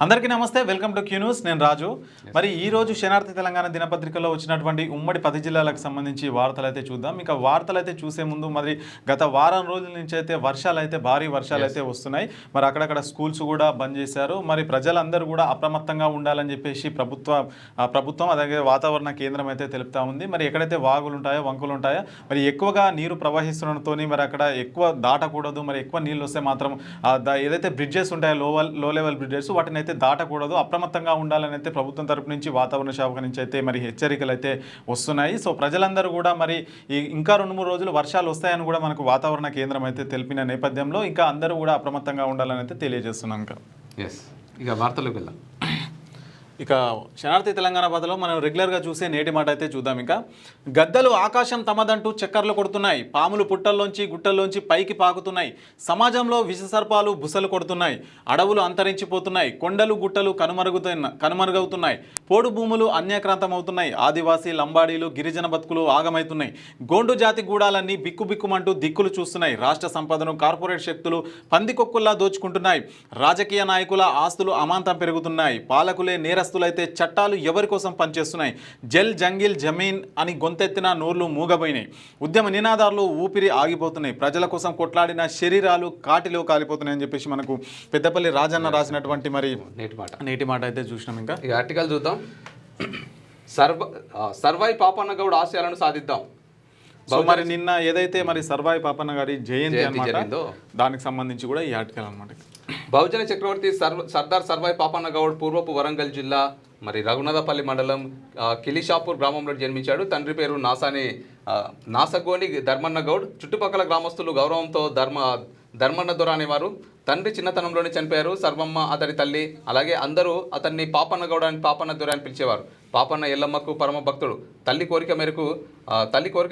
అందరికీ నమస్తే, welcome to Q news. నేను రాజు. మరి ఈ రోజు శనార్థి తెలంగాణ దినపత్రికలో వచ్చినటువంటి ఉమ్మడి 10 జిల్లాలకు సంబంధించి వార్తలు అయితే చూద్దాం. ఇక వార్తలు అయితే చూసే ముందు మరి గత వారం రోజుల నుంచి అయితే భారీ వర్షాలు అయితే వస్తున్నాయి. మరి అక్కడక్కడ స్కూల్స్ కూడా బంద్ చేశారు. మరి ప్రజలందరూ కూడా అప్రమత్తంగా ఉండాలని చెప్పేసి ప్రభుత్వం అలాగే వాతావరణ కేంద్రం అయితే తెలుపుతా ఉంది. మరి ఎక్కడైతే వాగులు ఉంటాయో వంకులు ఉంటాయో మరి ఎక్కువగా నీరు ప్రవహిస్తుండటంతో మరి అక్కడ ఎక్కువ దాటకూడదు. మరి ఎక్కువ నీళ్ళు వస్తే మాత్రం ఏదైతే బ్రిడ్జెస్ ఉంటాయో లో లెవెల్ బ్రిడ్జెస్ వాటిని అయితే దాటకూడదు, అప్రమత్తంగా ఉండాలని అయితే ప్రభుత్వం తరపు నుంచి వాతావరణ శాఖ నుంచి అయితే మరి హెచ్చరికలు అయితే వస్తున్నాయి. సో ప్రజలందరూ కూడా మరి ఇంకా 2-3 రోజులు వర్షాలు వస్తాయని కూడా మనకు వాతావరణ కేంద్రం అయితే తెలిపిన నేపథ్యంలో ఇంకా అందరూ కూడా అప్రమత్తంగా ఉండాలని అయితే తెలియజేస్తున్నాం. ఇక వార్తలకు వెళ్దాం. ఇక శనార్థి తెలంగాణ బాధలో మనం రెగ్యులర్గా చూసే నేటి మాట అయితే చూద్దాం. ఇక గద్దలు ఆకాశం తమదంటూ చక్కర్లు కొడుతున్నాయి, పాములు పుట్టల్లోంచి గుట్టల్లోంచి పైకి పాకుతున్నాయి, సమాజంలో విషసర్పాలు బుసలు కొడుతున్నాయి, అడవులు అంతరించిపోతున్నాయి, కొండలు గుట్టలు కనుమరుగవుతున్నాయి, పోడు భూములు అన్యాక్రాంతమవుతున్నాయి, ఆదివాసీ లంబాడీలు గిరిజన బతుకులు ఆగమవుతున్నాయి, గోండు జాతి గూడాలన్నీ బిక్కుబిక్కుమంటూ దిక్కులు చూస్తున్నాయి, రాష్ట్ర సంపదను కార్పొరేట్ శక్తులు పందికొక్కుల్లా దోచుకుంటున్నాయి, రాజకీయ నాయకుల ఆస్తులు అమాంతం పెరుగుతున్నాయి, పాలకులే నేరస్తులైతే చట్టాలు ఎవరి కోసం పనిచేస్తున్నాయి, జల్ జంగిల్ జమీన్ అని గొంతెత్తిన నోర్లు మూగబోయినాయి, ఉద్యమ నినాదాలు ఊపిరి ఆగిపోతున్నాయి, ప్రజల కోసం కొట్లాడిన శరీరాలు కాటిలో కాలిపోతున్నాయి అని చెప్పేసి మనకు పెద్దపల్లి రాజన్న రాసినటువంటి మరి నేటి మాట అయితే చూసినాం. ఇంకా ఈ ఆర్టికల్ చూద్దాం. సర్వాయి పాపన్న గౌడ్ ఆశయాలను సాధిద్దాం. సో మరి నిన్న ఏదైతే మరి సర్వాయి పాపన్న గారి జయంతి అన్నమాట, దానికి సంబంధించి కూడా ఈ ఆర్టికల్ అనమాట. బహుజన చక్రవర్తి సర్దార్ సర్వాయి పాపన్న గౌడ్ పూర్వపు వరంగల్ జిల్లా మరి రఘునాథపల్లి మండలం కిలిషాపూర్ గ్రామంలో జన్మించాడు. తండ్రి పేరు నాసగోని ధర్మన్న గౌడ్. చుట్టుపక్కల గ్రామస్తులు గౌరవంతో ధర్మన్న దొర అనేవారు. తండ్రి చిన్నతనంలోనే చనిపోయారు. సర్వమ్మ అతడి తల్లి, అలాగే అందరూ అతన్ని పాపన్న గౌడ అని పాపన్న దొర అని పిలిచేవారు. పాపన్న ఎల్లమ్మకు పరమ భక్తుడు. తల్లి కోరిక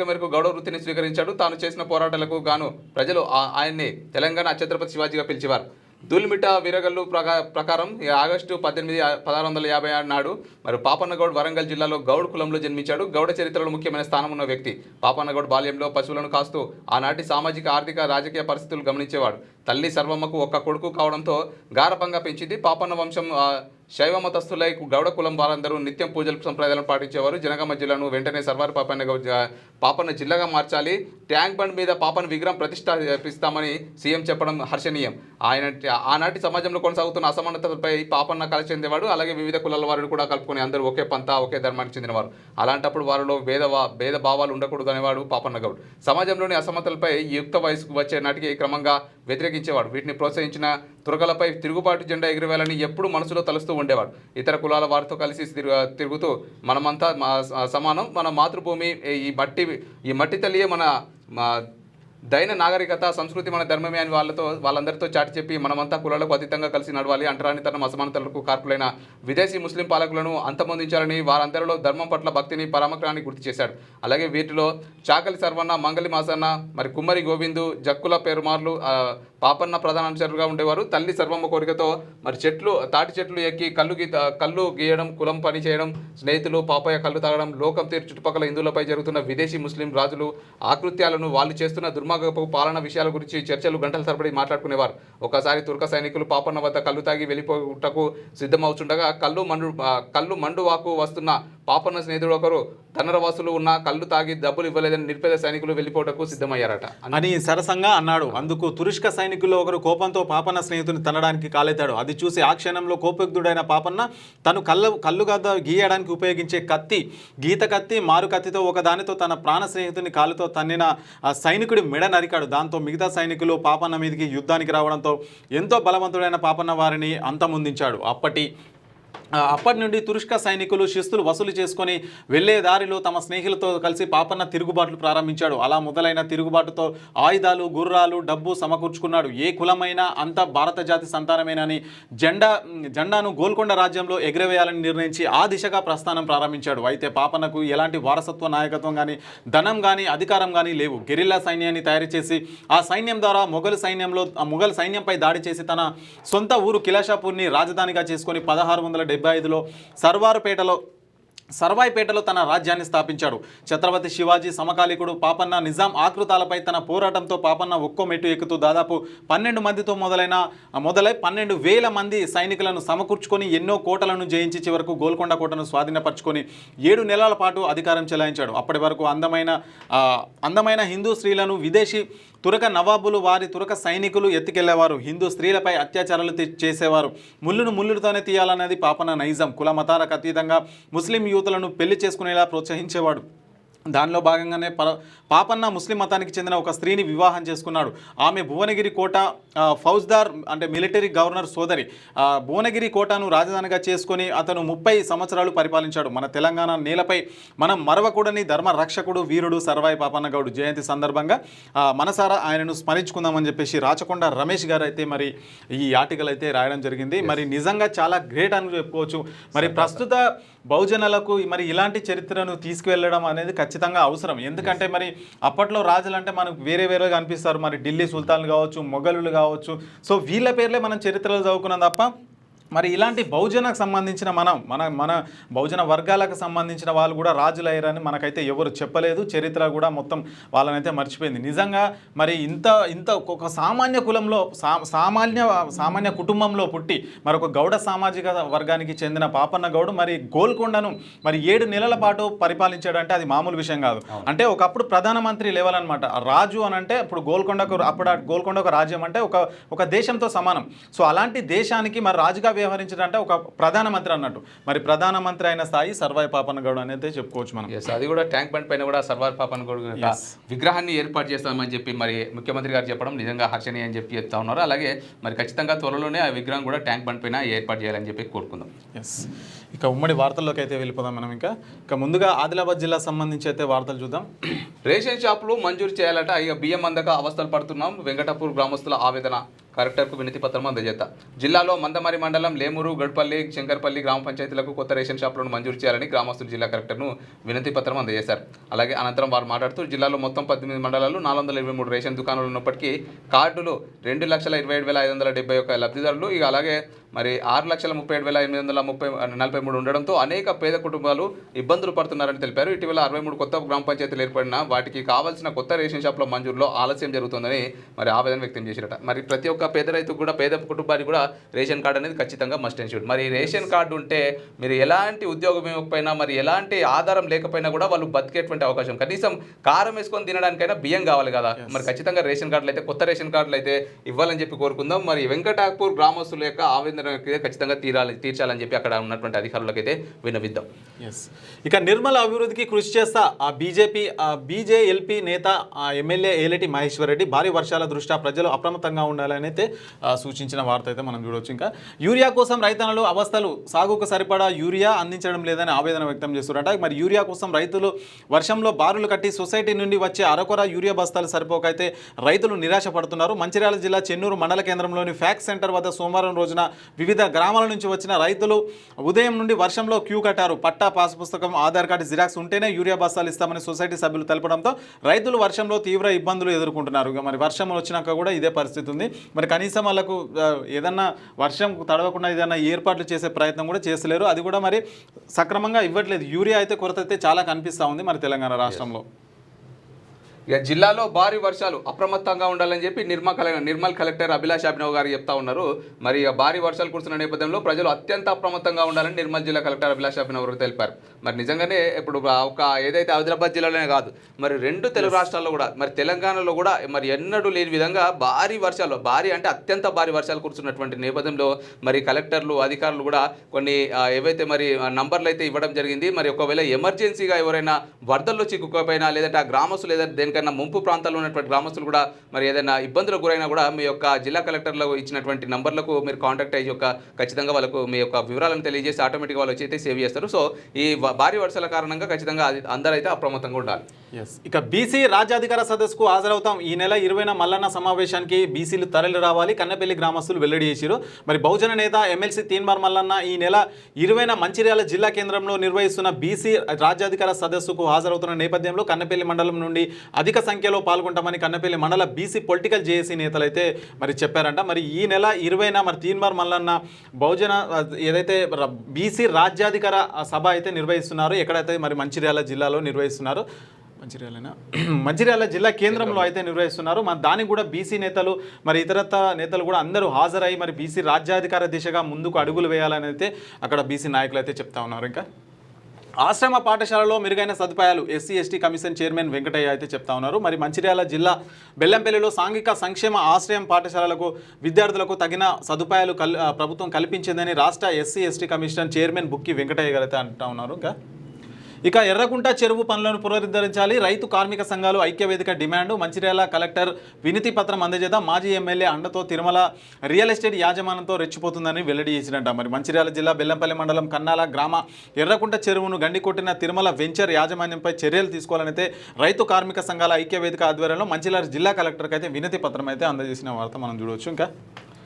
మేరకు గౌడ వృత్తిని స్వీకరించాడు. తాను చేసిన పోరాటాలకు గాను ప్రజలు ఆయన్ని తెలంగాణ ఛత్రపతి శివాజీగా పిలిచేవారు. దూల్మిట వీరగల్లు ప్రకారం ఆగస్టు 18, 1656 నాడు మరి పాపన్నగౌడ్ వరంగల్ జిల్లాలో గౌడ్ కులంలో జన్మించాడు. గౌడ చరిత్రలో ముఖ్యమైన స్థానం ఉన్న వ్యక్తి. పాపన్నగౌడ్ బాల్యంలో పశువులను కాస్తూ ఆనాటి సామాజిక ఆర్థిక రాజకీయ పరిస్థితులు గమనించేవాడు. తల్లి సర్వమ్మకు ఒక్క కొడుకు కావడంతో గారభంగా పెంచింది. పాపన్న వంశం శైవ మతస్థులై గౌడ కులం వారందరూ నిత్యం పూజల సంప్రదాయాలను పాటించేవారు. జనగామ జిల్లాను వెంటనే సర్వారి పాపన్న జిల్లాగా మార్చాలి, ట్యాంక్ బండ్ మీద పాపన్న విగ్రహం ప్రతిష్ఠిస్తామని సీఎం చెప్పడం హర్షణీయం. ఆనాటి సమాజంలో కొనసాగుతున్న అసమానతలపై పాపన్న కలిసి చెందేవాడు. అలాగే వివిధ కులాల వారిని కూడా కలుపుకొని అందరూ ఒకే పంత ఒకే ధర్మానికి చెందినవారు. అలాంటప్పుడు వారిలో భేద భావాలు ఉండకూడదు అనేవాడు పాపన్న గౌడ్. సమాజంలోని అసమతలపై యుక్త వయసుకు వచ్చే నాటికి క్రమంగా వ్యతిరేకించేవాడు. వీటిని ప్రోత్సహించిన తురగలపై తిరుగుబాటు జెండా ఎగిరివేయాలని ఎప్పుడు మనసులో తలుస్తూ ఉండేవాడు. ఇతర కులాల వారితో కలిసి తిరుగుతూ మనమంతా సమానం, మన మాతృభూమి ఈ మట్టి తల్లియే మన దైన నాగరికత సంస్కృతి మన ధర్మమే అని వాళ్ళందరితో చాటి చెప్పి మనమంతా కులాలకు అతీతంగా కలిసి నడవాలి, అంటరానితనం అసమానతలకు కార్పులైన విదేశీ ముస్లిం పాలకులను అంతమొందించాలని, వారందరిలో ధర్మం పట్ల భక్తిని పరామక్రాన్ని గుర్తు చేశాడు. అలాగే వీటిలో చాకలి సర్వన్న, మంగలి మాసన్న, మరి కుమ్మరి గోవిందు, జక్కుల పెరుమార్లు పాపన్న ప్రధాన అంశాలుగా ఉండేవారు. తల్లి సర్వమ్మ కోరికతో మరి తాటి చెట్లు ఎక్కి కళ్ళు గీయడం, కులం పని చేయడం, స్నేహితులు పాపయ్య కళ్ళు తాగడం, లోకం తీరు చుట్టుపక్కల హిందువులపై జరుగుతున్న విదేశీ ముస్లిం రాజులు ఆకృత్యాలను, వాళ్ళు చేస్తున్న దుర్మార్గపు పాలన విషయాల గురించి చర్చలు గంటల తరబడి మాట్లాడుకునేవారు. ఒకసారి తుర్క సైనికులు పాపన్న వద్ద కళ్ళు తాగి వెళ్ళిపోటకు సిద్ధమవుతుండగా కళ్ళు మండువాకు వస్తున్న పాపన్న స్నేహితుడు ఒకరు ధనరవాసులు ఉన్న కళ్ళు తాగి డబ్బులు ఇవ్వలేదని నిరుపేద సైనికులు వెళ్ళిపోవటకు సిద్ధమయ్యారట అని సరసంగా అన్నాడు. అందుకు తురుష్క సైనికుల్లో ఒకరు కోపంతో పాపన్న స్నేహితుని తనడానికి కాలెత్తాడు. అది చూసి ఆ క్షణంలో కోపయుక్తుడైన పాపన్న తను కళ్ళు గద్ద గీయడానికి ఉపయోగించే గీత కత్తి మారు కత్తితో ఒకదానితో తన ప్రాణ స్నేహితుని కాలుతో తన్నిన సైనికుడి మెడ నరికాడు. దాంతో మిగతా సైనికులు పాపన్న మీదకి యుద్ధానికి రావడంతో ఎంతో బలవంతుడైన పాపన్న వారిని అంతమొందించాడు. అప్పటి నుండి తురుష్క సైనికులు శిస్తులు వసూలు చేసుకొని వెళ్లే దారిలో తమ స్నేహితులతో కలిసి పాపన్న తిరుగుబాట్లు ప్రారంభించాడు. అలా మొదలైన తిరుగుబాటుతో ఆయుధాలు, గుర్రాలు, డబ్బు సమకూర్చుకున్నాడు. ఏ కులమైనా అంతా భారత జాతి సంతానమేనని జెండాను గోల్కొండ రాజ్యంలో ఎగురవేయాలని నిర్ణయించి ఆ దిశగా ప్రస్థానం ప్రారంభించాడు. అయితే పాపన్నకు ఎలాంటి వారసత్వ నాయకత్వం కానీ, ధనం కానీ, అధికారం కానీ లేవు. గెరిల్లా సైన్యాన్ని తయారు చేసి ఆ సైన్యం ద్వారా మొఘల్ సైన్యంపై దాడి చేసి తన సొంత ఊరు కిలాషాపూర్ని రాజధానిగా చేసుకొని 1675లో సర్వారుపేటలో సర్వాయిపేటలో తన రాజ్యాన్ని స్థాపించాడు. ఛత్రపతి శివాజీ సమకాలీకుడు పాపన్న నిజాం ఆకృతాలపై తన పోరాటంతో పాపన్న ఒక్కో మెట్టు ఎక్కుతూ దాదాపు 12 మందితో మొదలై 12,000 మంది సైనికులను సమకూర్చుకొని ఎన్నో కోటలను జయించి చివరకు గోల్కొండ కోటను స్వాధీనపరచుకొని 7 నెలల పాటు అధికారం చెలాయించాడు. అప్పటి వరకు అందమైన హిందూ స్త్రీలను విదేశీ తురక నవాబులు వారి తురక సైనికులు ఎత్తుకెళ్లేవారు. హిందూ స్త్రీలపై అత్యాచారాలు చేసేవారు. ముళ్ళుతోనే తీయాలనేది పాపన్న నైజం. కుల మతాలకు అతీతంగా ముస్లిం యూతులను పెళ్లి చేసుకునేలా ప్రోత్సహించేవాడు. దానిలో భాగంగానే పాపన్న ముస్లిం మతానికి చెందిన ఒక స్త్రీని వివాహం చేసుకున్నాడు. ఆమె భువనగిరి కోట ఫౌజ్దార్ అంటే మిలిటరీ గవర్నర్ సోదరి. భువనగిరి కోటను రాజధానిగా చేసుకొని అతను 30 సంవత్సరాలు పరిపాలించాడు. మన తెలంగాణ నేలపై మనం మరవకూడని ధర్మ రక్షకుడు వీరుడు సర్వాయి పాపన్న గౌడ్ జయంతి సందర్భంగా మనసారా ఆయనను స్మరించుకుందామని చెప్పేసి రాచకొండ రమేష్ గారు అయితే మరి ఈ ఆర్టికల్ అయితే రాయడం జరిగింది. మరి నిజంగా చాలా గ్రేట్ అని చెప్పుకోవచ్చు. మరి ప్రస్తుత బహుజనులకు మరి ఇలాంటి చరిత్రను తీసుకువెళ్ళడం అనేది ఖచ్చితంగా అవసరం. ఎందుకంటే మరి అప్పట్లో రాజులు అంటే మనకు వేరేగా అనిపిస్తారు. మరి ఢిల్లీ సుల్తాన్లు కావచ్చు, మొఘలులు కావచ్చు. సో వీళ్ళ పేర్లే మనం చరిత్రలో చదువుకున్నాం తప్ప మరి ఇలాంటి బహుజనకు సంబంధించిన మన బహుజన వర్గాలకు సంబంధించిన వాళ్ళు కూడా రాజులు అయ్యారని మనకైతే ఎవరు చెప్పలేదు. చరిత్ర కూడా మొత్తం వాళ్ళనైతే మర్చిపోయింది. నిజంగా మరి ఇంత ఒక సామాన్య కులంలో సామాన్య కుటుంబంలో పుట్టి మరొక గౌడ సామాజిక వర్గానికి చెందిన పాపన్న గౌడ్ మరి గోల్కొండను మరి 7 నెలల పాటు పరిపాలించాడంటే అది మామూలు విషయం కాదు. అంటే ఒకప్పుడు ప్రధానమంత్రి లెవెల్ అనమాట. రాజు అని అంటే ఇప్పుడు గోల్కొండ ఒక రాజ్యం అంటే ఒక దేశంతో సమానం. సో అలాంటి దేశానికి మరి రాజుగా వ్యవహరించడంటే ఒక ప్రధానమంత్రి అన్నట్టు. మరి ప్రధానమంత్రి అయిన స్థాయి సర్వాయి పాపన్న గౌడ్ అనేది చెప్పుకోవచ్చు మనం. అది కూడా ట్యాంక్ బండ్ పైన కూడా సర్వాయి పాపన్న గౌడ్ విగ్రహాన్ని ఏర్పాటు చేస్తామని చెప్పి మరి ముఖ్యమంత్రి గారు చెప్పడం నిజంగా హర్షణీయం అని చెప్పి చెప్తా ఉన్నారు. అలాగే మరి ఖచ్చితంగా త్వరలోనే ఆ విగ్రహం కూడా ట్యాంక్ బండ్ పైన ఏర్పాటు చేయాలని చెప్పి కోరుకుందాం. ఇక ఉమ్మడి వార్తల్లోకి అయితే వెళ్ళిపోదాం మనం. ఇక ముందుగా ఆదిలాబాద్ జిల్లా సంబంధించి అయితే వార్తలు చూద్దాం. రేషన్ షాపులు మంజూరు చేయాలట. ఇక బియ్యం అందక అవస్థలు పడుతున్నాం. వెంకటాపూర్ గ్రామస్తుల ఆవేదన. కలెక్టర్కు వినతి పత్రం అందజేత. జిల్లాలో మందమరి మండలం లేమూరు, గడ్పల్లి, శంకర్పల్లి గ్రామ పంచాయతీలకు కొత్త రేషన్ షాపులను మంజూరు చేయాలని గ్రామస్తులు జిల్లా కలెక్టర్ను వినతి పత్రం అందజేశారు. అలాగే అనంతరం వారు మాట్లాడుతూ జిల్లాలో మొత్తం 18 మండలాలు 423 రేషన్ దుకాణాలు ఉన్నప్పటికీ కార్డులు 2,27,571 లబ్ధిదారులు, ఇక అలాగే మరి 6,37,843 ఉండడంతో అనేక పేద కుటుంబాలు ఇబ్బందులు పడుతున్నారని తెలిపారు. ఇటీవల 63 కొత్త గ్రామ పంచాయతీలు ఏర్పడిన వాటికి కావాల్సిన కొత్త రేషన్ షాపుల మంజూరులో ఆలస్యం జరుగుతుందని మరి ఆవేదన వ్యక్తం చేశారట. మరి ప్రతి ఒక్క పేద రైతుకు కూడా పేద కుటుంబానికి కూడా రేషన్ కార్డు అనేది ఖచ్చితంగా మస్ట్ అండ్ షుడ్. మరి రేషన్ కార్డు ఉంటే మీరు ఎలాంటి ఉద్యోగం ఇవ్వకపోయినా మరి ఎలాంటి ఆధారం లేకపోయినా కూడా వాళ్ళు బతికేటువంటి అవకాశం, కనీసం కారం వేసుకొని తినడానికైనా బియ్యం కావాలి కదా. మరి ఖచ్చితంగా రేషన్ కార్డులు అయితే కొత్త రేషన్ కార్డులు అయితే ఇవ్వాలని చెప్పి కోరుకుందాం. మరి వెంకటాపూర్ గ్రామస్తుల యొక్క ఆవేదన ఖచ్చితంగా తీర్చాలని చెప్పి అక్కడ ఉన్నటువంటి అధికారులకైతే విన్నవిద్దాం. ఇక నిర్మల అభివృద్ధికి కృషి చేస్తా బీజేఎల్పీ నేత ఎమ్మెల్యే ఏలేటి మహేశ్వర్ రెడ్డి భారీ వర్షాల దృష్ట్యా ప్రజలు అప్రమత్తంగా ఉండాలని అయితే సూచించిన వార్త అయితే మనం చూడవచ్చు. ఇంకా యూరియా కోసం రైతన్నలు అవస్థలు, సాగుకు సరిపడా యూరియా అందించడం లేదని ఆవేదన వ్యక్తం చేస్తున్నారట. మరి యూరియా కోసం రైతులు వర్షంలో బారులు కట్టి సొసైటీ నుండి వచ్చే అరకొర యూరియా బస్తాలు సరిపోకైతే రైతులు నిరాశ పడుతున్నారు. మంచిర్యాల జిల్లా చెన్నూరు మండల కేంద్రంలోని ఫ్యాక్స్ సెంటర్ వద్ద సోమవారం రోజున వివిధ గ్రామాల నుంచి వచ్చిన రైతులు ఉదయం నుండి వర్షంలో క్యూ కట్టారు. పట్టా, పాస్ పుస్తకం, ఆధార్ కార్డు జిరాక్స్ ఉంటేనే యూరియా బస్తాలు ఇస్తామని సొసైటీ సభ్యులు తెలపడంతో రైతులు వర్షంలో తీవ్ర ఇబ్బందులు ఎదుర్కొంటున్నారు. మరి వర్షం వచ్చినాక కూడా ఇదే పరిస్థితి ఉంది. మరి కనీసం వాళ్ళకు ఏదన్నా వర్షం తడవకుండా ఏదైనా ఏర్పాట్లు చేసే ప్రయత్నం కూడా చేస్తలేరు. అది కూడా మరి సక్రమంగా ఇవ్వట్లేదు. యూరియా అయితే కొరత అయితే చాలా కనిపిస్తూ ఉంది మరి తెలంగాణ రాష్ట్రంలో. ఇక జిల్లాలో భారీ వర్షాలు, అప్రమత్తంగా ఉండాలని చెప్పి నిర్మల్ కలెక్టర్ అభిలాష్ అభినవ్ గారు చెప్తా ఉన్నారు. మరి భారీ వర్షాలు కురుస్తున్న నేపథ్యంలో ప్రజలు అత్యంత అప్రమత్తంగా ఉండాలని నిర్మల్ జిల్లా కలెక్టర్ అభిలాష్ అభినవ్ గారు తెలిపారు. మరి నిజంగానే ఇప్పుడు ఒక ఏదైతే ఆదిలాబాద్ జిల్లాలోనే కాదు మరి 2 తెలుగు రాష్ట్రాల్లో కూడా మరి తెలంగాణలో కూడా మరి ఎన్నడూ లేని విధంగా భారీ వర్షాలు, భారీ అంటే అత్యంత భారీ వర్షాలు కురుస్తున్నటువంటి నేపథ్యంలో మరి కలెక్టర్లు, అధికారులు కూడా కొన్ని ఏవైతే మరి నంబర్లు అయితే ఇవ్వడం జరిగింది. మరి ఒకవేళ ఎమర్జెన్సీగా ఎవరైనా వరదల్లో చిక్కుకోపోయినా లేదంటే ఆ గ్రామస్తులు ఏదైతే కన్నా ముంపు ప్రాంతాల్లో ఉన్నటువంటి గ్రామస్తులు కూడా మరి ఏదైనా ఇబ్బందులకు గురైనా కూడా మీ యొక్క జిల్లా కలెక్టర్లు ఇచ్చినటువంటి నంబర్లకు మీరు కాంటాక్ట్ అయ్యి ఖచ్చితంగా వాళ్ళకు మీ యొక్క వివరాలను తెలియజేసి ఆటోమేటిక్గా వాళ్ళు వచ్చి అయితే సేవ్ చేస్తారు. సో ఈ భారీ వర్షాల కారణంగా ఖచ్చితంగా అందరైతే అప్రమత్తంగా ఉండాలి. ఇక బీసీ రాజ్యాధికార సదస్సుకు హాజరవుతాం. ఈ నెల 20న మల్లన్న సమావేశానికి బీసీలు తరలి రావాలి కన్నపల్లి గ్రామస్తులు వెల్లడి చేశారు. మరి బహుజన నేత ఎమ్మెల్సీ తీన్మార్ మల్లన్న ఈ నెల 20న మంచిర్యాల జిల్లా కేంద్రంలో నిర్వహిస్తున్న బీసీ రాజ్యాధికార సదస్సుకు హాజరవుతున్న నేపథ్యంలో కన్నపల్లి మండలం నుండి అధిక సంఖ్యలో పాల్గొంటామని కన్నపల్లి మండల బీసీ పొలిటికల్ జేఏసీ నేతలు అయితే మరి చెప్పారంట. మరి ఈ నెల 20న మరి తీన్మార్ మల్లన్న బహుజన ఏదైతే బీసీ రాజ్యాధికార సభ అయితే నిర్వహిస్తున్నారు, ఎక్కడైతే మరి మంచిర్యాల జిల్లాలో నిర్వహిస్తున్నారు, మంచిర్యాల జిల్లా కేంద్రంలో అయితే నిర్వహిస్తున్నారు. మరి దానికి కూడా బీసీ నేతలు మరి ఇతరత్ర నేతలు కూడా అందరూ హాజరై మరి బీసీ రాజ్యాధికార దిశగా ముందుకు అడుగులు వేయాలని అయితే అక్కడ బీసీ నాయకులు అయితే చెప్తా ఉన్నారు. ఇంకా ఆశ్రమ పాఠశాలలో మెరుగైన సదుపాయాలు SC ST commission chairman Venkataiah అయితే చెప్తా ఉన్నారు. మరి మంచిర్యాల జిల్లా బెల్లంపల్లిలో సాంఘిక సంక్షేమ ఆశ్రయం పాఠశాలలకు విద్యార్థులకు తగిన సదుపాయాలు ప్రభుత్వం కల్పించిందని రాష్ట్ర SC ST commission chairman Bukki Venkataiah గారు అయితే అంటా ఉన్నారు. ఇక ఎర్రగుంట చెరువు పనులను పునరుద్ధరించాలి, రైతు కార్మిక సంఘాలు ఐక్యవేదిక డిమాండ్, మంచిర్యాల కలెక్టర్ వినతి పత్రం అందజేద్దాం, మాజీ ఎమ్మెల్యే అండతో తిరుమల రియల్ ఎస్టేట్ యాజమాన్యంతో రెచ్చిపోతుందని వెల్లడి చేసినట్ట. మరి మంచిర్యాల జిల్లా బెల్లంపల్లి మండలం కన్నాల గ్రామ ఎర్రగుంట చెరువును గండికొట్టిన తిరుమల వెంచర్ యాజమాన్యంపై చర్యలు తీసుకోవాలనైతే రైతు కార్మిక సంఘాల ఐక్యవేదిక ఆధ్వర్యంలో మంచిర్యాల జిల్లా కలెక్టర్కి అయితే వినతి పత్రం అయితే అందజేసిన వార్త మనం చూడవచ్చు. ఇంకా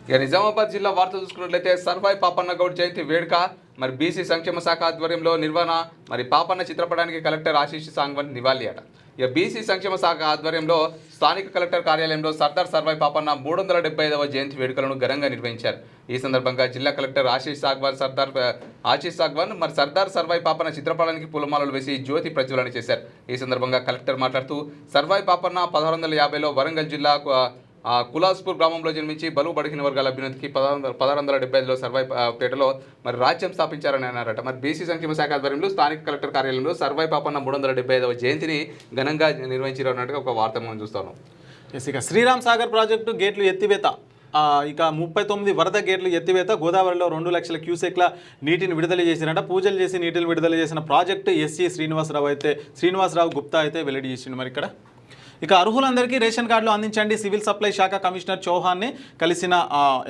ఇక నిజామాబాద్ జిల్లా వార్త చూసుకున్నట్లయితే సర్వాయి పాపన్న గౌడ్ జయంతి వేడుక మరి బీసీ సంక్షేమ శాఖ ఆధ్వర్యంలో నిర్వహణ. మరి పాపన్న చిత్రపటానికి కలెక్టర్ ఆశీష్ సాంగ్వన్ నివాళి అట. ఇక బీసీ సంక్షేమ శాఖ ఆధ్వర్యంలో స్థానిక కలెక్టర్ కార్యాలయంలో సర్దార్ సర్వాయి పాపన్న 375వ జయంతి వేడుకలను ఘనంగా నిర్వహించారు. ఈ సందర్భంగా జిల్లా కలెక్టర్ ఆశీష్ సాగ్వాన్ మరి సర్దార్ సర్వాయి పాపన్న చిత్రపటానికి పూలమాలలు వేసి జ్యోతి ప్రజ్వలన చేశారు. ఈ సందర్భంగా కలెక్టర్ మాట్లాడుతూ సర్వాయి పాపన్న 1650లో వరంగల్ జిల్లా కులాస్పూర్ గ్రామంలో జన్మించి బలుగు బడిగిన వర్గాల అభ్యున్నతికి 1675లో సర్వాయి పేటలో మరి రాజ్యం స్థాపించారని అన్నారట. మరి బీసీ సంక్షేమ శాఖ ఆధ్వర్యంలో స్థానిక కలెక్టర్ కార్యాలయంలో సర్వాయి పాపన్న 375వ జయంతిని ఘనంగా నిర్వహించారన్నట్టుగా ఒక వార్త మనం చూస్తాను. ఇక శ్రీరామ్ సాగర్ ప్రాజెక్టు గేట్లు ఎత్తివేత, ఇక 39 వరద గేట్లు ఎత్తివేత, గోదావరిలో 2 లక్షల క్యూసెక్ల నీటిని విడుదల చేసినట్ట. పూజలు చేసి నీటిని విడుదల చేసిన ప్రాజెక్టు ఎస్సీ శ్రీనివాసరావు గుప్తా అయితే వెల్లడి చేసిండు. మరి ఇక్కడ ఇక అర్హులందరికీ రేషన్ కార్డులు అందించండి, సివిల్ సప్లై శాఖ కమిషనర్ చౌహాన్ని కలిసిన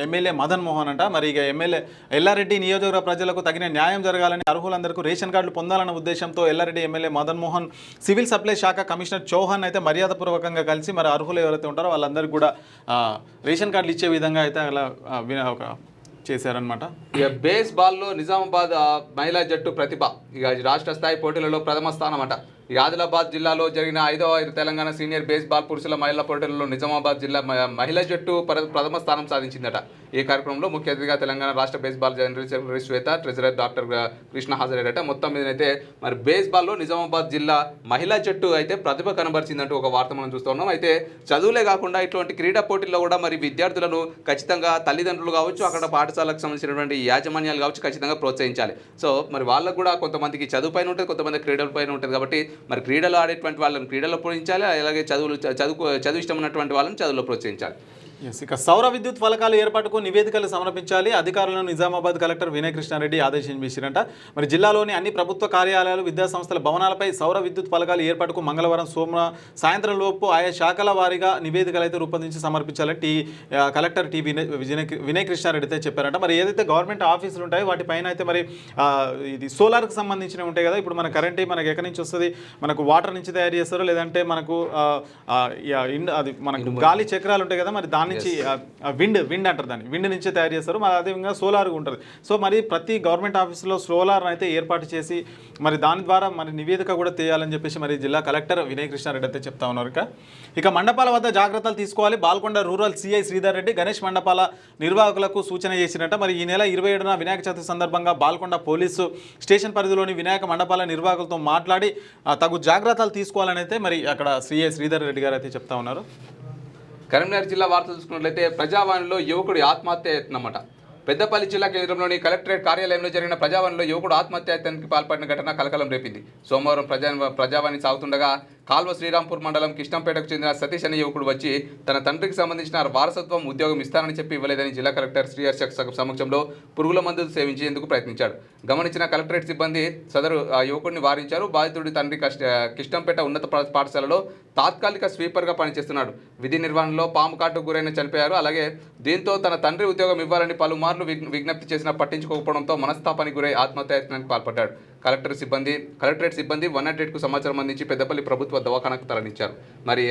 ఎమ్మెల్యే మదన్ మోహన్ అంట. మరి ఇక ఎమ్మెల్యే ఎల్లారెడ్డి నియోజకవర్గ ప్రజలకు తగిన న్యాయం జరగాలని, అర్హులందరికీ రేషన్ కార్డులు పొందాలన్న ఉద్దేశంతో Yellareddy MLA Madan Mohan civil supply శాఖ కమిషనర్ చౌహాన్ అయితే మర్యాదపూర్వకంగా కలిసి మరి అర్హులు ఎవరైతే ఉంటారో వాళ్ళందరికీ కూడా రేషన్ కార్డులు ఇచ్చే విధంగా అయితే అలా చేశారనమాట. ఇక బేస్బాల్లో నిజామాబాద్ మహిళా జట్టు ప్రతిభ ఇక రాష్ట్ర స్థాయి పోటీలలో ప్రథమ స్థానం అట. ఈ ఆదిలాబాద్ జిల్లాలో జరిగిన 5వ తెలంగాణ సీనియర్ బేస్బాల్ పురుషుల మహిళా పోటీలలో నిజామాబాద్ జిల్లా మహిళా జట్టు ప్రథమ స్థానం సాధించిందట. ఈ కార్యక్రమంలో ముఖ్య అతిథిగా తెలంగాణ రాష్ట్ర బేస్బాల్ జనరల్ సెక్రటరీ శ్వేత, ట్రెజరర్ డాక్టర్ కృష్ణ హాజరయ్యారట. మొత్తం మీదనైతే మరి బేస్బాల్లో నిజామాబాద్ జిల్లా మహిళా జట్టు అయితే ప్రతిభ కనబరిచిందంటూ ఒక వార్త మనం చూస్తూ ఉన్నాం. అయితే చదువులే కాకుండా ఇటువంటి క్రీడా పోటీల్లో కూడా మరి విద్యార్థులను ఖచ్చితంగా తల్లిదండ్రులు కావచ్చు, అక్కడ పాఠశాలకు సంబంధించినటువంటి యాజమాన్యాలు కావచ్చు ఖచ్చితంగా ప్రోత్సహించాలి. సో మరి వాళ్ళకు కూడా కొంతమందికి చదువు పైన ఉంటుంది, కొంతమంది క్రీడల పైన ఉంటుంది. కాబట్టి మరి క్రీడలు ఆడేటువంటి వాళ్ళని క్రీడల్లో ప్రోత్సహించాలి, అలాగే చదువు ఇష్టం ఉన్నటువంటి వాళ్ళని చదువులో ప్రోత్సహించాలి. ఇక సౌర విద్యుత్ ఫలకాల ఏర్పాటుకు నివేదికలు సమర్పించాలి, అధికారులను నిజామాబాద్ కలెక్టర్ వినయ్ కృష్ణారెడ్డి ఆదేశించారంట. మరి జిల్లాలోని అన్ని ప్రభుత్వ కార్యాలయాలు, విద్యాసంస్థల భవనాలపై సౌర విద్యుత్ ఫలకాల ఏర్పాటుకు మంగళవారం సాయంత్రం లోపు ఆయా శాఖల వారీగా నివేదికలు అయితే రూపొందించి సమర్పించాలని కలెక్టర్ వినయ్ కృష్ణారెడ్డి అయితే చెప్పారంట. మరి ఏదైతే గవర్నమెంట్ ఆఫీసులు ఉంటాయో వాటిపైన అయితే మరి ఇది సోలార్కి సంబంధించినవి ఉంటాయి కదా. ఇప్పుడు మన కరెంట్ మనకి ఎక్కడి నుంచి వస్తుంది, మనకు వాటర్ నుంచి తయారు చేస్తారు, లేదంటే మనకు అది మనకు గాలి చక్రాలు ఉంటాయి కదా, మరి నుంచి విండ్ అంటారు, దాన్ని విండ్ నుంచే తయారు చేస్తారు. మరి అదేవిధంగా సోలార్ ఉంటుంది. సో మరి ప్రతి గవర్నమెంట్ ఆఫీసులో సోలార్ అయితే ఏర్పాటు చేసి మరి దాని ద్వారా మరి నివేదిక కూడా తీయాలని చెప్పేసి మరి జిల్లా కలెక్టర్ వినయ్ కృష్ణారెడ్డి అయితే చెప్తా ఉన్నారు. ఇక మండపాల వద్ద జాగ్రత్తలు తీసుకోవాలి, బాల్కొండ రూరల్ సిఐ శ్రీధర్ రెడ్డి గణేష్ మండపాల నిర్వాహకులకు సూచన చేసినట్ట. మరి ఈ నెల 27న వినాయక చవితి సందర్భంగా బాల్కొండ పోలీసు స్టేషన్ పరిధిలోని వినాయక మండపాల నిర్వాహకులతో మాట్లాడి తగు జాగ్రత్తలు తీసుకోవాలని అయితే మరి అక్కడ సిఐ శ్రీధర్ రెడ్డి గారు అయితే చెప్తా ఉన్నారు. కరీంనగర్ జిల్లా వార్తలు చూసుకున్నట్లయితే ప్రజావాణిలో యువకుడి ఆత్మహత్య యత్నమట. పెద్దపల్లి జిల్లా కేంద్రంలోని కలెక్టరేట్ కార్యాలయంలో జరిగిన ప్రజావాణిలో యువకుడు ఆత్మహత్యాయత్నానికి పాల్పడిన ఘటన కలకలం రేపింది. సోమవారం ప్రజావాణి సాగుతుండగా కాల్వ శ్రీరాంపూర్ మండలం కిష్టంపేటకు చెందిన సతీష్ అనే యువకుడు వచ్చి తన తండ్రికి సంబంధించిన వారసత్వం ఉద్యోగం ఇస్తానని చెప్పి ఇవ్వలేదని జిల్లా కలెక్టర్ శ్రీహర్ష సమక్షంలో పురుగుల మందులు సేవించేందుకు ప్రయత్నించాడు. గమనించిన కలెక్టరేట్ సిబ్బంది సదరు యువకుడిని వారించారు. బాధితుడి తండ్రి కిష్టంపేట ఉన్నత పాఠశాలలో తాత్కాలిక స్వీపర్గా పనిచేస్తున్నాడు. విధి నిర్వహణలో పాము కాటుకు గురైన చనిపోయారు. అలాగే దీంతో తన తండ్రి ఉద్యోగం ఇవ్వాలని పలుమార్లు విజ్ఞప్తి చేసినా పట్టించుకోకపోవడంతో మనస్తాపానికి గురై ఆత్మహత్యాయత్నానికి పాల్పడ్డాడు. కలెక్టరేట్ సిబ్బంది 108కు సమాచారం అందించి పెద్దపల్లి ప్రభుత్వ దవాఖానకు తరలించారు. మరి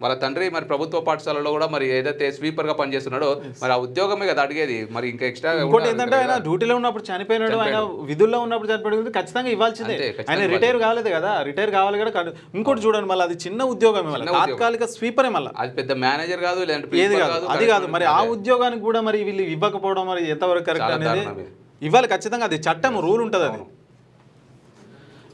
వాళ్ళ తండ్రి మరి ప్రభుత్వ పాఠశాలలో కూడా మరి ఏదైతే స్వీపర్ గా పనిచేస్తున్నాడో మరి ఆ ఉద్యోగమే కదా అడిగేది. మరి ఇంకా ఎక్స్ట్రా ఇంకోటి ఏంటంటే ఆయన డ్యూటీలో ఉన్నప్పుడు చనిపోయినాడు, ఆయన విధుల్లో ఉన్నప్పుడు చనిపోయింది, ఖచ్చితంగా ఇవ్వాల్సిందే. ఆయన రిటైర్ కాలేదు కదా, రిటైర్ కావాలి కదా. ఇంకోటి చూడండి, మళ్ళీ అది చిన్న ఉద్యోగం, తాత్కాలిక స్వీపరే, మళ్ళీ అది పెద్ద మేనేజర్ కాదు, ఏది కాదు, అది కాదు. మరి ఆ ఉద్యోగానికి కూడా మరి వీళ్ళు ఇవ్వకపోవడం మరి ఎంతవరకు కరెక్ట్ అనేది ఇవ్వాలి ఖచ్చితంగా. అది చట్టం, రూల్ ఉంటుంది అది.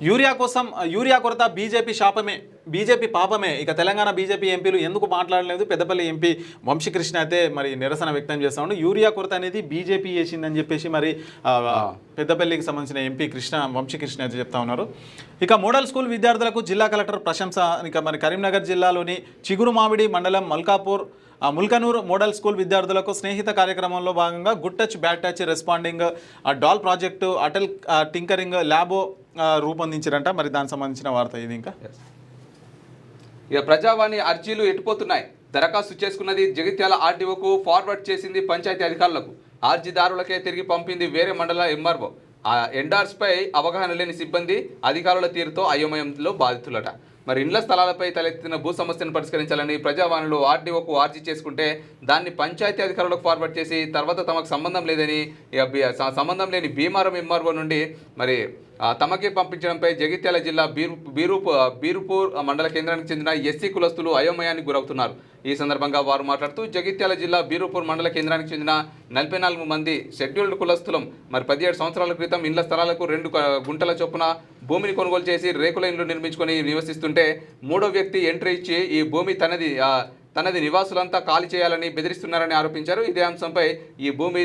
యూరియా కొరత బీజేపీ పాపమే. ఇక తెలంగాణ బీజేపీ ఎంపీలు ఎందుకు మాట్లాడలేదు? పెద్దపల్లి ఎంపీ వంశీకృష్ణ అయితే మరి నిరసన వ్యక్తం చేస్తా ఉండే. యూరియా కొరత అనేది బీజేపీ చేసిందని చెప్పేసి మరి పెద్దపల్లికి సంబంధించిన ఎంపీ వంశీకృష్ణ అయితే చెప్తా ఉన్నారు. ఇక మోడల్ స్కూల్ విద్యార్థులకు జిల్లా కలెక్టర్ ప్రశంస. ఇక మరి కరీంనగర్ జిల్లాలోని చిగురుమామిడి మండలం ముల్కనూర్ మోడల్ స్కూల్ విద్యార్థులకు స్నేహిత కార్యక్రమంలో భాగంగా good touch, bad touch, responding, doll project, Atal tinkering ల్యాబో రూపొందించారంట. మరి దానికి సంబంధించిన వార్త ఇది. ఇంకా ఇక ప్రజావాణి అర్జీలు ఎట్టిపోతున్నాయి. దరఖాస్తు చేసుకున్నది జగిత్యాల ఆర్డీఓకు ఫార్వర్డ్ చేసింది పంచాయతీ అధికారులకు. అర్జీదారులకే తిరిగి పంపింది వేరే మండల ఎంఆర్ఓ. ఆ ఎండార్స్పై అవగాహన లేని సిబ్బంది, అధికారుల తీరుతో అయోమయంలో బాధితులట. మరి ఇండ్ల స్థలాలపై తలెత్తిన భూ సమస్యను పరిష్కరించాలని ప్రజావాణిలో ఆర్డీఓకు అర్జీ చేసుకుంటే దాన్ని పంచాయతీ అధికారులకు ఫార్వర్డ్ చేసి తర్వాత తమకు సంబంధం లేని భీమారం ఎంఆర్ఓ నుండి మరి తమకే పంపించడంపై జగిత్యాల జిల్లా బీరుపూర్ మండల కేంద్రానికి చెందిన ఎస్సీ కులస్తులు అయోమయానికి గురవుతున్నారు. ఈ సందర్భంగా వారు మాట్లాడుతూ జగిత్యాల జిల్లా బీరుపూర్ మండల కేంద్రానికి చెందిన 44 మంది షెడ్యూల్డ్ కులస్తులం మరి 17 సంవత్సరాల క్రితం ఇండ్ల స్థలాలకు 2 గుంటల చొప్పున భూమిని కొనుగోలు చేసి రేకుల ఇండ్లు నిర్మించుకొని నివసిస్తుంటే మూడో వ్యక్తి ఎంట్రీ ఇచ్చి ఈ భూమి తనది నివాసులంతా ఖాళీ చేయాలని బెదిరిస్తున్నారని ఆరోపించారు. ఇదే అంశంపై ఈ భూమి